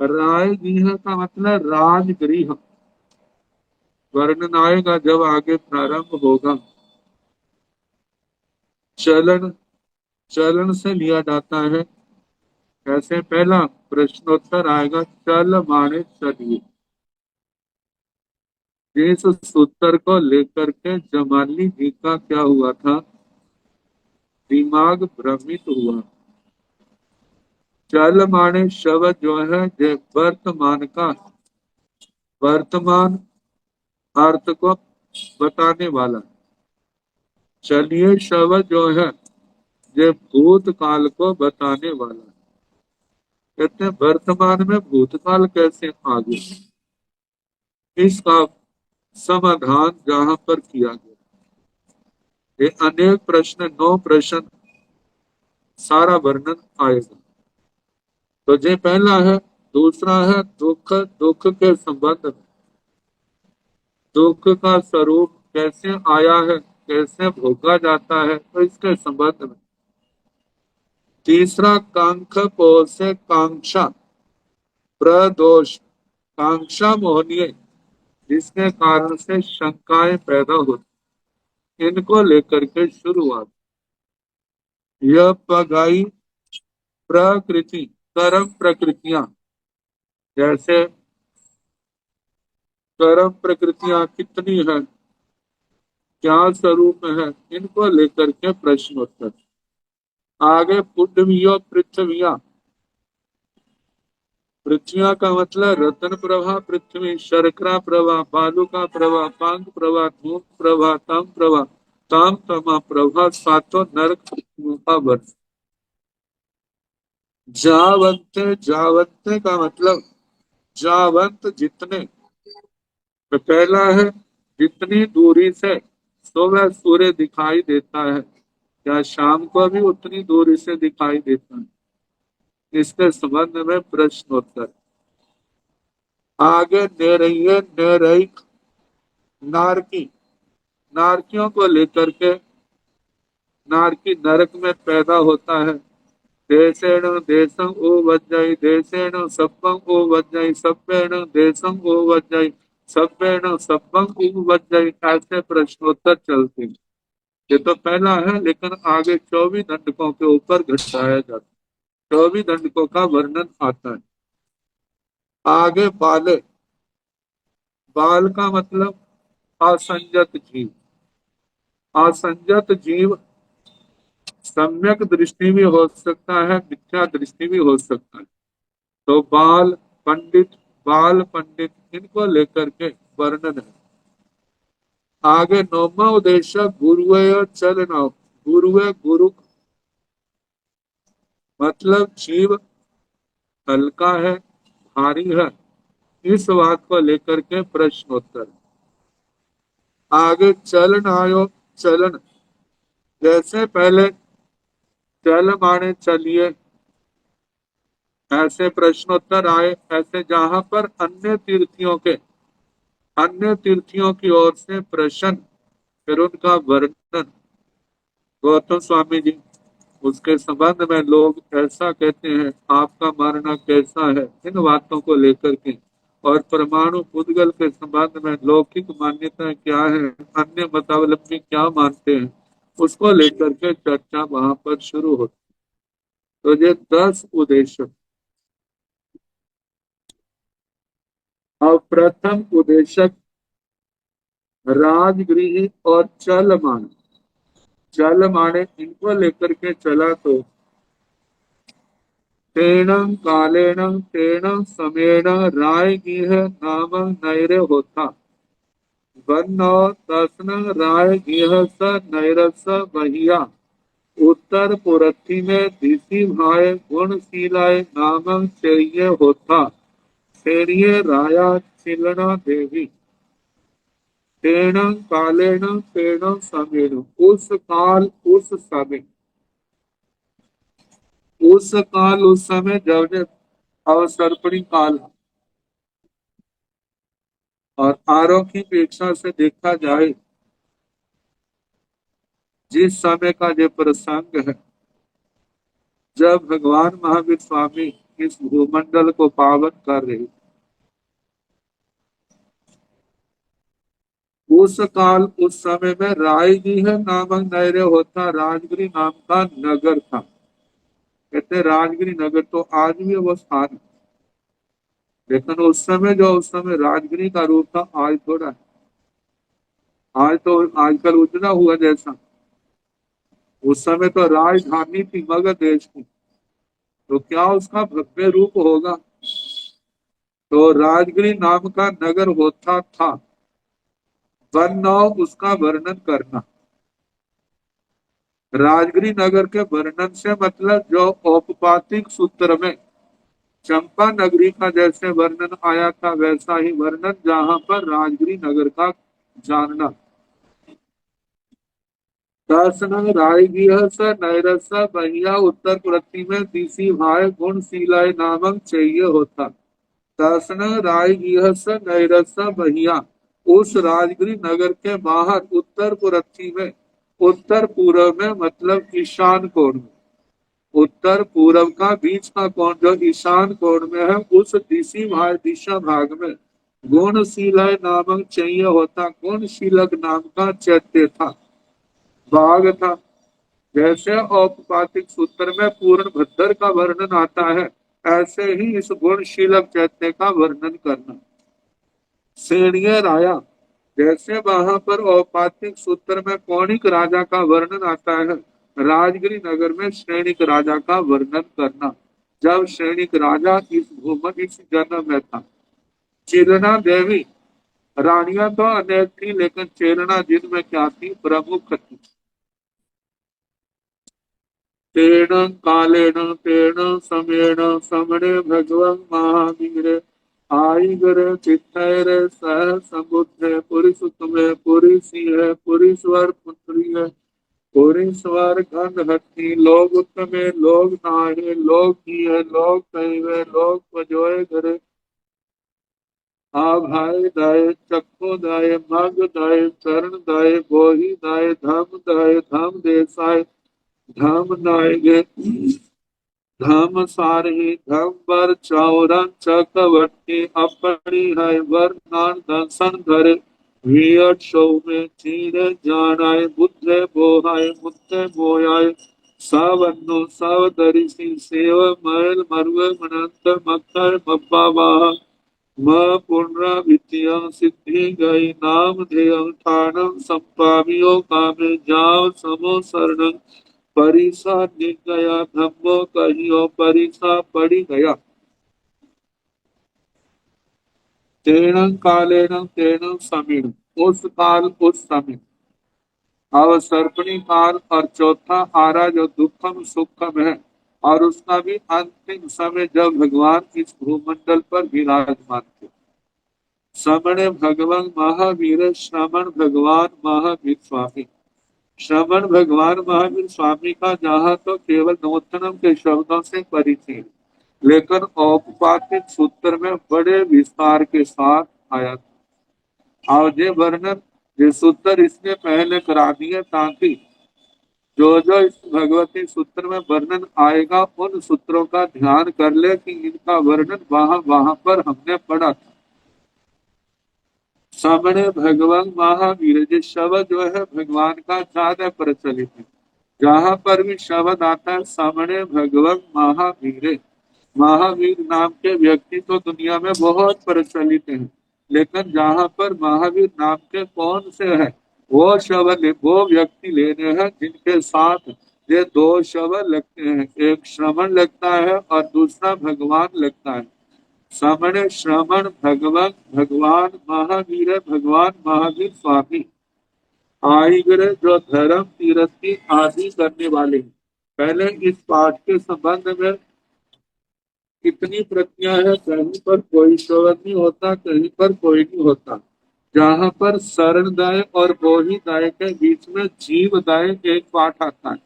राजगृह का मतलब राजगृह, वर्णन आएगा जब आगे प्रारंभ होगा। चलन, चलन से लिया जाता है। कैसे? पहला प्रश्नोत्तर आएगा चल माने चलिए। इस सूत्र को लेकर के जमाली जी का क्या हुआ था? दिमाग भ्रमित हुआ। चल माने शब्द जो है ये वर्तमान का, वर्तमान अर्थ को बताने वाला। चलिए शब्द जो है ये भूतकाल को बताने वाला। कहते हैं वर्तमान में भूतकाल कैसे आ गया, इसका समाधान जहां पर किया गया। ये अनेक प्रश्न, 9 प्रश्न, सारा वर्णन आएगा। तो ये पहला है। दूसरा है दुख, दुख के संबंध में, दुख का स्वरूप कैसे आया है, कैसे भोगा जाता है, तो इसके संबंध में। तीसरा कांख पोषे कांक्षा प्रदोष, कांक्षा मोहनीय जिसके कारण से शंकाएं पैदा होती, इनको लेकर के शुरुआत। यह पगाई प्रकृति, कर्म प्रकृतियां, जैसे कर्म प्रकृतियां कितनी है, क्या स्वरूप है, इनको लेकर के प्रश्नोत्तर। आगे पुण्यमियो पृथ्विया, पृथ्विया का मतलब रतन प्रभा पृथ्वी, शर्करा प्रभा, बालू का प्रभा, पांग प्रभा, धूप प्रभा, तम प्रभा, ताम तमा प्रभा, सातों नरक पृथ्वियों का वर्ष। जावंत, जावंत का मतलब जावंत जितने, तो पहला है जितनी दूरी से सुबह सूर्य दिखाई देता है, क्या शाम को भी उतनी दूरी से दिखाई देता है, इसके संबंध में प्रश्नोत्तर। आगे नेरहिए नेरहिक नारकी, नारकियों को लेकर के, नारकी नरक में पैदा होता है, देशेण देशं उवज्जय देशेण सब्बं उवज्जय सभ्येण देशं उवज्जय सभ्येण सब्बं उवज्जय। ऐसे प्रश्नोत्तर चलते हैं। ये तो पहला है, लेकिन आगे 24 दंडकों के ऊपर घटाया जाता है। 24 दंडकों का वर्णन आता है। आगे बाले, बाल का मतलब असंजत जीव। असंजत जीव सम्यक दृष्टि भी हो सकता है, मिथ्या दृष्टि भी हो सकता है। तो पंडित बाल पंडित इनको लेकर के वर्णन है। आगे नौमा उद्देश्य गुरुवे चलना। गुरुवे गुरु मतलब जीव हल्का है, भारी है, इस बात को लेकर के प्रश्नोत्तर। आगे चलन आयो, चलन जैसे पहले चल माने चलिए, ऐसे प्रश्नोत्तर आए। ऐसे जहां पर अन्य तीर्थियों की ओर से प्रश्न, फिर उनका वर्णन। गौतम स्वामी जी, उसके संबंध में लोग ऐसा कहते हैं, आपका मानना कैसा है, इन बातों को लेकर के। और परमाणु पुद्गल के संबंध में लौकिक मान्यता क्या है, अन्य मतावलंबी क्या मानते हैं, उसको लेकर के चर्चा वहां पर शुरू होती। तो ये 10 उद्देश्य। अब प्रथम उद्देशक राजगृह और चल मान। चल माने इनको लेकर के चला तो तेन कालेन तेन समेन रायगीह नाम नैरे होता। वन्नो तस्न रायगीह स नैरस बहिया। उत्तर पुरथी में दिसी भाई गुणशीलाय नाम चेय होता। सेरिये राया चिलना देवी। तेन कालेन तेन समेन, उस काल उस समय। उस काल उस समय जब अवसर्पणी काल और आरोह की अपेक्षा से देखा जाए, जिस समय का जो प्रसंग है, जब भगवान महावीर स्वामी इस भूमंडल को पावन कर रहे, उस काल उस समय में रायगीह नामक नैर्य होता। राजगिरी नाम का नगर था। कहते राजगिरी नगर तो आज भी वो स्थान है, लेकिन उस समय राजगिरी का रूप था, आज थोड़ा है। आज तो आजकल उतना हुआ जैसा, उस समय तो राजधानी थी मगध देश की, तो क्या उसका भव्य रूप होगा। तो राजगिरी नाम का नगर होता था। वर्ण उसका वर्णन करना। राजगिरी नगर के वर्णन से मतलब जो औपपातिक सूत्र में चंपा नगरी का जैसे वर्णन आया था, वैसा ही वर्णन जहां पर राजगिरी नगर का जानना। दर्शन रायगीह स नैरस बहिया। उत्तर प्रति में तीसी भाई गुणशीलाय नामक चाहिए होता। दर्शन रायगीह स नैरस बहिया। उस राजगिरी नगर के बाहर उत्तर पुरथी में, उत्तर पूर्व में मतलब ईशान कोण में, उत्तर पूर्व का बीच का कोण जो ईशान कोण में है, उस दिशा भाग में गुणशीलय नामक चाहिए होता। गुणशीलक नाम का चैत्य था, बाघ था। जैसे औपपातिक सूत्र में पूर्ण भद्र का वर्णन आता है, ऐसे ही इस गुणशीलक चैत्य का वर्णन करना। श्रेणीय राया, जैसे वहां पर औपातिक सूत्र में कौणिक राजा का वर्णन आता है, राजगिरी नगर में श्रेणिक राजा का वर्णन करना, जब श्रेणिक राजा इस जन्म में था। चिलना देवी, रानियां तो अनेक थी, लेकिन चेलना जिनमें क्या थी, प्रमुख थी। तेन कालेन तेन समेण समणे भगवं महावीर। आई गर चित्तैर सह समुद्र पुरी सुतमे पुरी सिंह पुरी स्वर पुत्री है। पुरी स्वर गंध हथी लोग उत्तमे लोग नाहे लोग की है लोग कहिवे लोग पजोए घरे। आ भाई दाय चक्को दाय मग दाय चरण दाय बोही दाय धम दाय धम देसाय धम नाय गे। धम सारही धम बर चौरन चकवटी अपनी है वरनान दर्शन धरे वियट शो में चीरे जानाय बुद्धे बोहाय मुत्ते बोयाय सावन्नो सावदरिसी सेव मैल मरवे मनंत मक्कर मप्पावाह म पुनरावृत्तियं सिद्धि गई नाम ध्येयं ठाणं संपामियो कामे जाव समो शरणं परिसा निज गया धम्मो कहियो परिसा पड़ी गया तेणं कालेन तेणं समीण उस काल उस समय अवसर्पणी काल और चौथा आरा जो दुखम सुखम है और उसका भी अंतिम समय जब भगवान इस भूमंडल पर विराजमान थे श्रमण भगवान महावीर श्रमण भगवान महावीर स्वामी श्रमण भगवान महावीर स्वामी का जहाँ तो केवल नवोत्तम के शब्दों से परिचय लेकिन औपपातिक सूत्र में बड़े विस्तार के साथ आया था और ये वर्णन ये सूत्र इसने पहले करा दिए ताकि जो जो इस भगवती सूत्र में वर्णन आएगा उन सूत्रों का ध्यान कर ले कि इनका वर्णन वहां वहां पर हमने पढ़ा था सामने भगवान महावीर ये शब्द जो है भगवान का ज्यादा प्रचलित है जहां पर भी शब्द आता है सामने भगवान महावीर महावीर नाम के व्यक्ति तो दुनिया में बहुत प्रचलित हैं लेकिन जहां पर महावीर नाम के कौन से है वो शब्द वो व्यक्ति लेने हैं जिनके साथ ये दो शब्द लगते हैं एक श्रवण लगता है और दूसरा भगवान लगता है सामने श्रवण भगवान भगवान महावीर भगवान महावीर स्वामी आईगरे जो धर्म तीर्थ की आदि करने वाले हैं पहले इस पाठ के संबंध में कितनी प्रतियां है कहीं पर कोई शब्द नहीं होता कहीं पर कोई नहीं होता जहां पर शरणदाय और बोहिदाय के बीच में जीवदाय एक पाठ आता है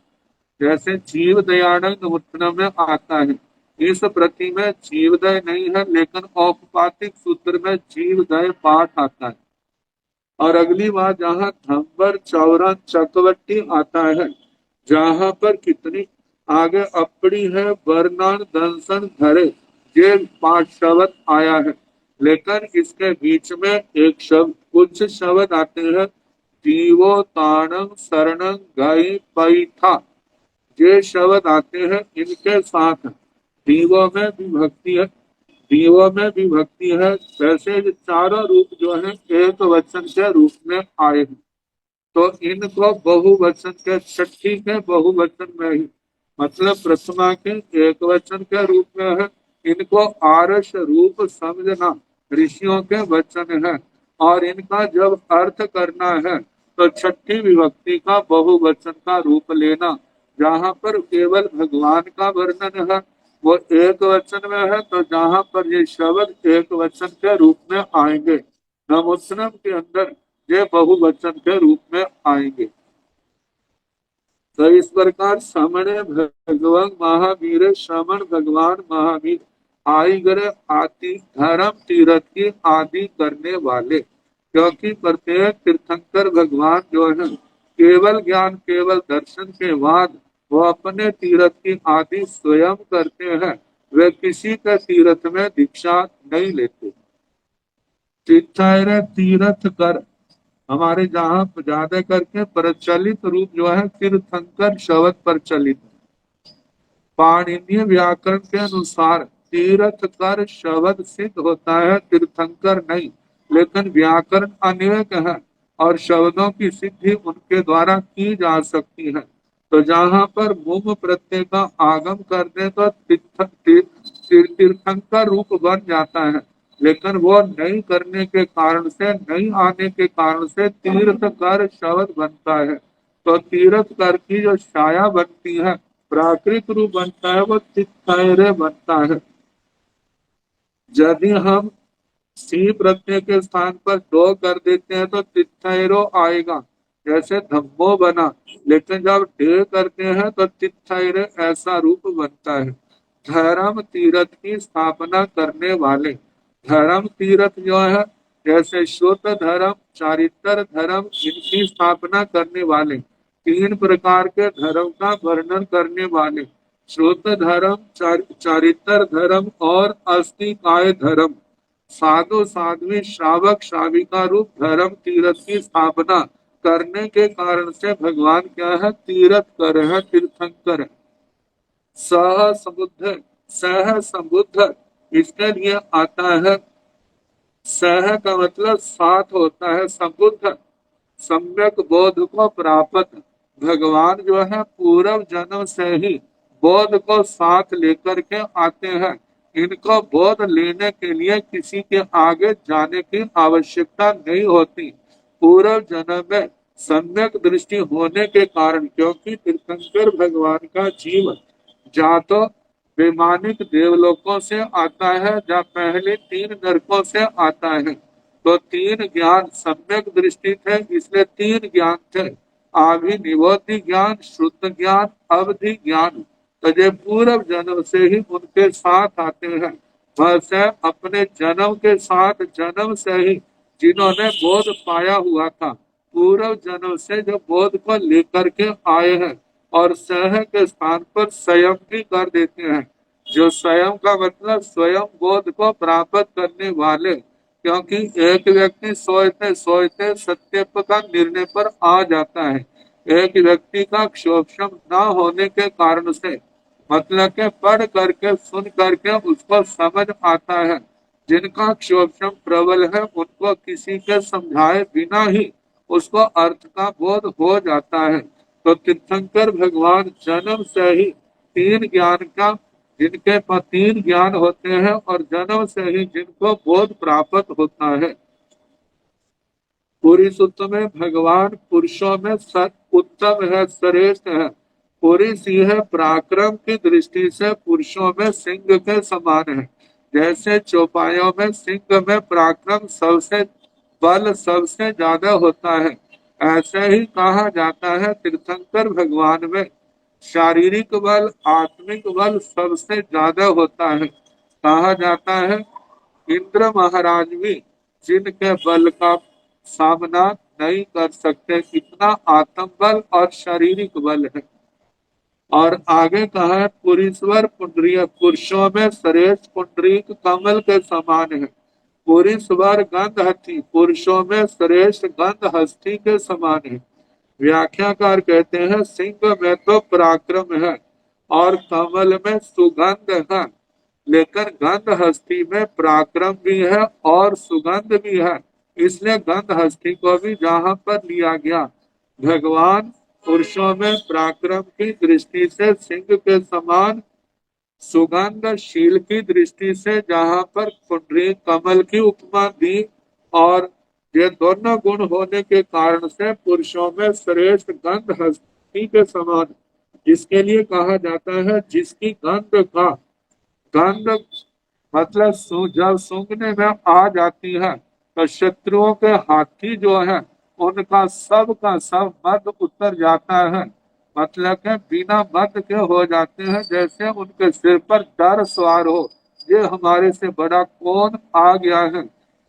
जैसे जीव दयानंद उत्तम में आता है इस प्रति में जीवदय नहीं है लेकिन औपपातिक सूत्र में जीवदय पाठ आता है और अगली बात जहाँ धम्बर चौरन चकवटी आता है जहाँ पर कितनी आगे अपनी है वर्णन दंसन धरे ये पांच शब्द आया है लेकिन इसके बीच में एक शब्द कुछ शब्द आते हैं जीवो ताणं शरणं गई पैठा ये शब्द आते हैं इनके साथ दीवों में विभक्ति है दीवों में विभक्ति है वैसे ये चारों रूप जो है एक वचन के रूप में आए हैं तो इनको बहुवचन के छठी के बहुवचन में ही मतलब प्रथमा के एक वचन के रूप में है इनको आरस रूप समझना ऋषियों के वचन है और इनका जब अर्थ करना है तो छठी विभक्ति का बहुवचन का रूप लेना जहाँ पर केवल भगवान का वर्णन है वो एक वचन में है तो जहाँ पर ये शब्द एक वचन के रूप में आएंगे नमोत्तम के अंदर ये बहुवचन के रूप में आएंगे तो इस प्रकार समणे भगवान महावीर श्रमण भगवान महावीर आई गरे आदि धर्म तीर्थ की आदि करने वाले क्योंकि प्रत्येक तीर्थंकर भगवान जो है केवल ज्ञान केवल दर्शन के बाद वो अपने तीर्थ की आदि स्वयं करते हैं वे किसी के तीर्थ में दीक्षा नहीं लेते तीर्थायर तीर्थ कर हमारे जहाँ ज्यादा करके प्रचलित रूप जो है तीर्थंकर शब्द प्रचलित पाणिनीय व्याकरण के अनुसार तीर्थ कर शब्द सिद्ध होता है तीर्थंकर नहीं लेकिन व्याकरण अनेक है और शब्दों की सिद्धि उनके द्वारा की जा सकती है तो जहाँ पर मुम प्रत्यय का आगम कर दे तो तीर्थंकर रूप बन जाता है लेकिन वो नहीं करने के कारण से नहीं आने के कारण से तीर्थ कर शब्द बनता है तो तीर्थ कर की जो छाया बनती है प्राकृतिक रूप बनता है वो तिथायरे बनता है यदि हम सी प्रत्यय के स्थान पर दो कर देते हैं तो तिथायरो आएगा जैसे धम्मो बना लेकिन जब ढे करते हैं तो तिथायरे ऐसा रूप बनता है धर्म तीर्थ की स्थापना करने वाले धर्म तीर्थ जो है जैसे शुद्ध धर्म चारित्र धर्म इनकी स्थापना करने वाले तीन प्रकार के धर्म का वर्णन करने वाले श्रुत धर्म, चारित्र धर्म और अस्तिकाय धर्म, साधु साध्वी श्रावक श्राविका रूप धर्म तीर्थ की स्थापना करने के कारण से भगवान क्या है? तीर्थकर है, तीर्थंकर है। सह समुद्ध, सह समुद्ध इसके लिए आता है, सह का मतलब साथ होता है, समुद्ध सम्यक बोध को प्राप्त। भगवान जो है पूर्व जन्म से ही बोध को साथ लेकर के आते हैं। इनको बोध लेने के लिए किसी के आगे जाने की आवश्यकता नहीं होती। पूर्व जन्म में सम्यक दृष्टि होने के कारण, क्योंकि तीर्थंकर भगवान का जीवन जा तो वैमानिक देवलोकों से आता है, या पहले 3 नरकों से आता है। तो 3 ज्ञान सम्यक दृष्टि थे, इसलिए 3 ज्ञान थे, आभिनिवोधि ज्ञान, शुद्ध ज्ञान, अवधि ज्ञान। तो ये पूर्व जन्म से ही उनके साथ आते हैं। वैसे अपने जन्म के साथ, जन्म से ही जिन्होंने बोध पाया हुआ था, पूर्व जन्म से जो बोध को लेकर के आए हैं, और सह के स्थान पर स्वयं भी कर देते हैं। जो स्वयं का मतलब स्वयं बोध को प्राप्त करने वाले, क्योंकि एक व्यक्ति सोचते सोचते सत्य का निर्णय पर आ जाता है। एक व्यक्ति का क्षोभम न होने के कारण से, मतलब के पढ़ करके सुन करके उसको समझ आता है। जिनका क्षोभम प्रबल है, उनको किसी के समझाए बिना ही उसको अर्थ का बोध हो जाता है। तो तीर्थंकर भगवान जन्म से ही 3 ज्ञान का, जिनके पास 3 ज्ञान होते हैं, और जन्म से ही जिनको बोध प्राप्त होता है। पुरुष में भगवान पुरुषों में उत्तम है, श्रेष्ठ है। पुरुष यह पराक्रम की दृष्टि से पुरुषों में सिंह के समान है। जैसे चौपायों में सिंह में पराक्रम सबसे, बल सबसे ज्यादा होता है, ऐसे ही कहा जाता है तीर्थंकर भगवान में शारीरिक बल, आत्मिक बल सबसे ज्यादा होता है। कहा जाता है इंद्र महाराज भी जिनके बल का सामना नहीं कर सकते, इतना आत्म बल और शारीरिक बल है। और आगे कहा है पुरीश्वर पुंडरीक, पुरुषों में श्रेष्ठ पुंडरीक कमल के समान है। पुरीश्वर गंध हस्ती, पुरुषों में श्रेष्ठ गंध हस्ती के समान है। व्याख्याकार कहते हैं सिंह में तो पराक्रम है और कमल में सुगंध है, लेकिन गंध हस्ती में पराक्रम भी है और सुगंध भी है, इसलिए गंध हस्ती को भी जहाँ पर लिया गया। भगवान पुरुषों में पराक्रम की दृष्टि से सिंह के समान, सुगंधशील की दृष्टि से जहाँ पर कुंडली कमल की उपमा दी, और ये दोनों गुण होने के कारण से पुरुषों में श्रेष्ठ गंध हस्ती के समान, जिसके लिए कहा जाता है जिसकी गंध का, गंध मतलब जब सूंघने में आ जाती है तो शत्रुओं के हाथी जो है उनका सब का सब मद उतर जाता है। मतलब के बिना मद के हो जाते हैं, जैसे उनके सिर पर डर सवार हो, ये हमारे से बड़ा कौन आ गया है।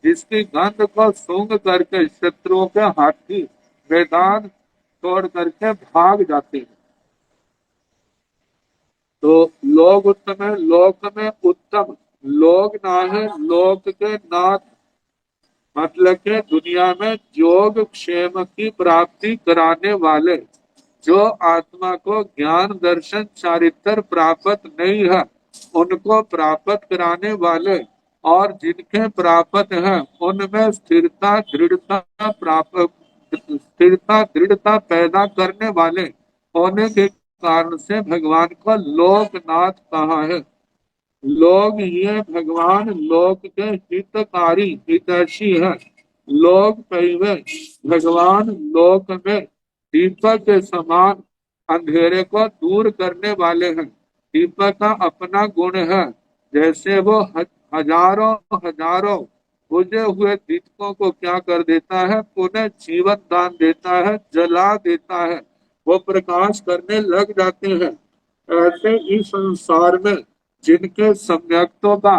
जिसकी गंध को सूंघ करके शत्रुओं के हाथी मैदान छोड़ करके भाग जाते हैं। तो लोग उत्तम है, लोक में उत्तम, लोग ना है लोक के नाथ, मतलब के दुनिया में योग क्षेम की प्राप्ति कराने वाले, जो आत्मा को ज्ञान दर्शन चारित्र प्राप्त नहीं है उनको प्राप्त कराने वाले, और जिनके प्राप्त है उनमें स्थिरता दृढ़ता प्राप्त, स्थिरता दृढ़ता पैदा करने वाले होने के कारण से भगवान को लोकनाथ कहा है। लोग ये भगवान लोक के हितकारी हितैषी है। लोग पहले भगवान लोक में दीपक के समान अंधेरे को दूर करने वाले हैं। दीपक का अपना गुण है, जैसे वो हजारों हजारों बुझे हुए दीपकों को क्या कर देता है, पुनः जीवन दान देता है, जला देता है, वो प्रकाश करने लग जाते हैं। ऐसे इस संसार में जिनके सम्यक्तों का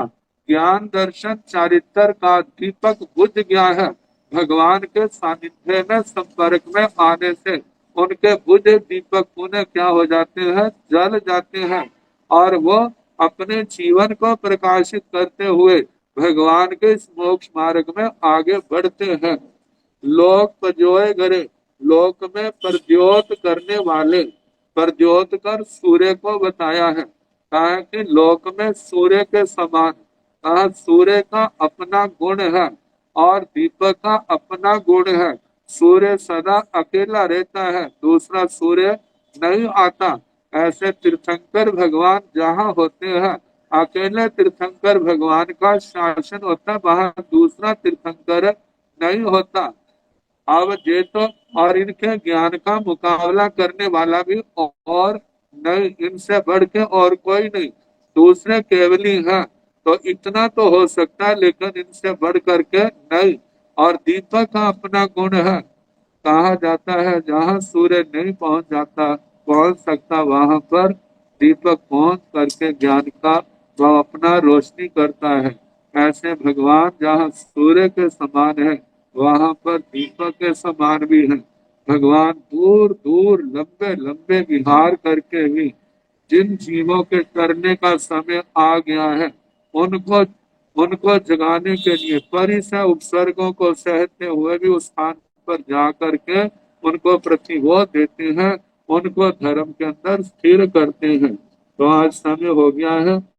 ज्ञान दर्शन चारित्र का दीपक बुझ गया है, भगवान के सानिध्य में संपर्क में आने से उनके बुझे दीपक पुनः क्या हो जाते हैं, जल जाते हैं। और वो अपने जीवन को प्रकाशित करते हुए भगवान के इस मोक्ष मार्ग में आगे बढ़ते हैं। लोक प्रज्योय करे, लोक में प्रज्योत करने वाले, प्रज्योत कर सूर्य को बताया है। कहा कि लोक में सूर्य के समान, कहा सूर्य का अपना गुण है और दीपक का अपना गुण है। सूर्य सदा अकेला रहता है, दूसरा सूर्य नहीं आता। ऐसे तीर्थंकर भगवान जहाँ होते हैं, अकेले तीर्थंकर भगवान का शासन होता है, वहां दूसरा तीर्थंकर नहीं होता। अब ये तो, और इनके ज्ञान का मुकाबला करने वाला भी और नहीं, इनसे बढ़ के और कोई नहीं, दूसरे केवली हैं। तो इतना तो हो सकता है, लेकिन इनसे बढ़ करके नहीं। और दीपक का अपना गुण है। कहा जाता है जहाँ सूर्य नहीं पहुंच सकता, वहां पर दीपक पहुंच करके ज्ञान का वह अपना रोशनी करता है। ऐसे भगवान जहाँ सूर्य के समान है, वहां पर दीपक के समान भी है। भगवान दूर दूर लंबे लंबे विहार करके भी जिन जीवों के करने का समय आ गया है, उनको उनको जगाने के लिए परिस उपसर्गों को सहते हुए भी उस स्थान पर जा करके उनको प्रतिबोध देते हैं, उनको धर्म के अंदर स्थिर करते हैं। तो आज समय हो गया है।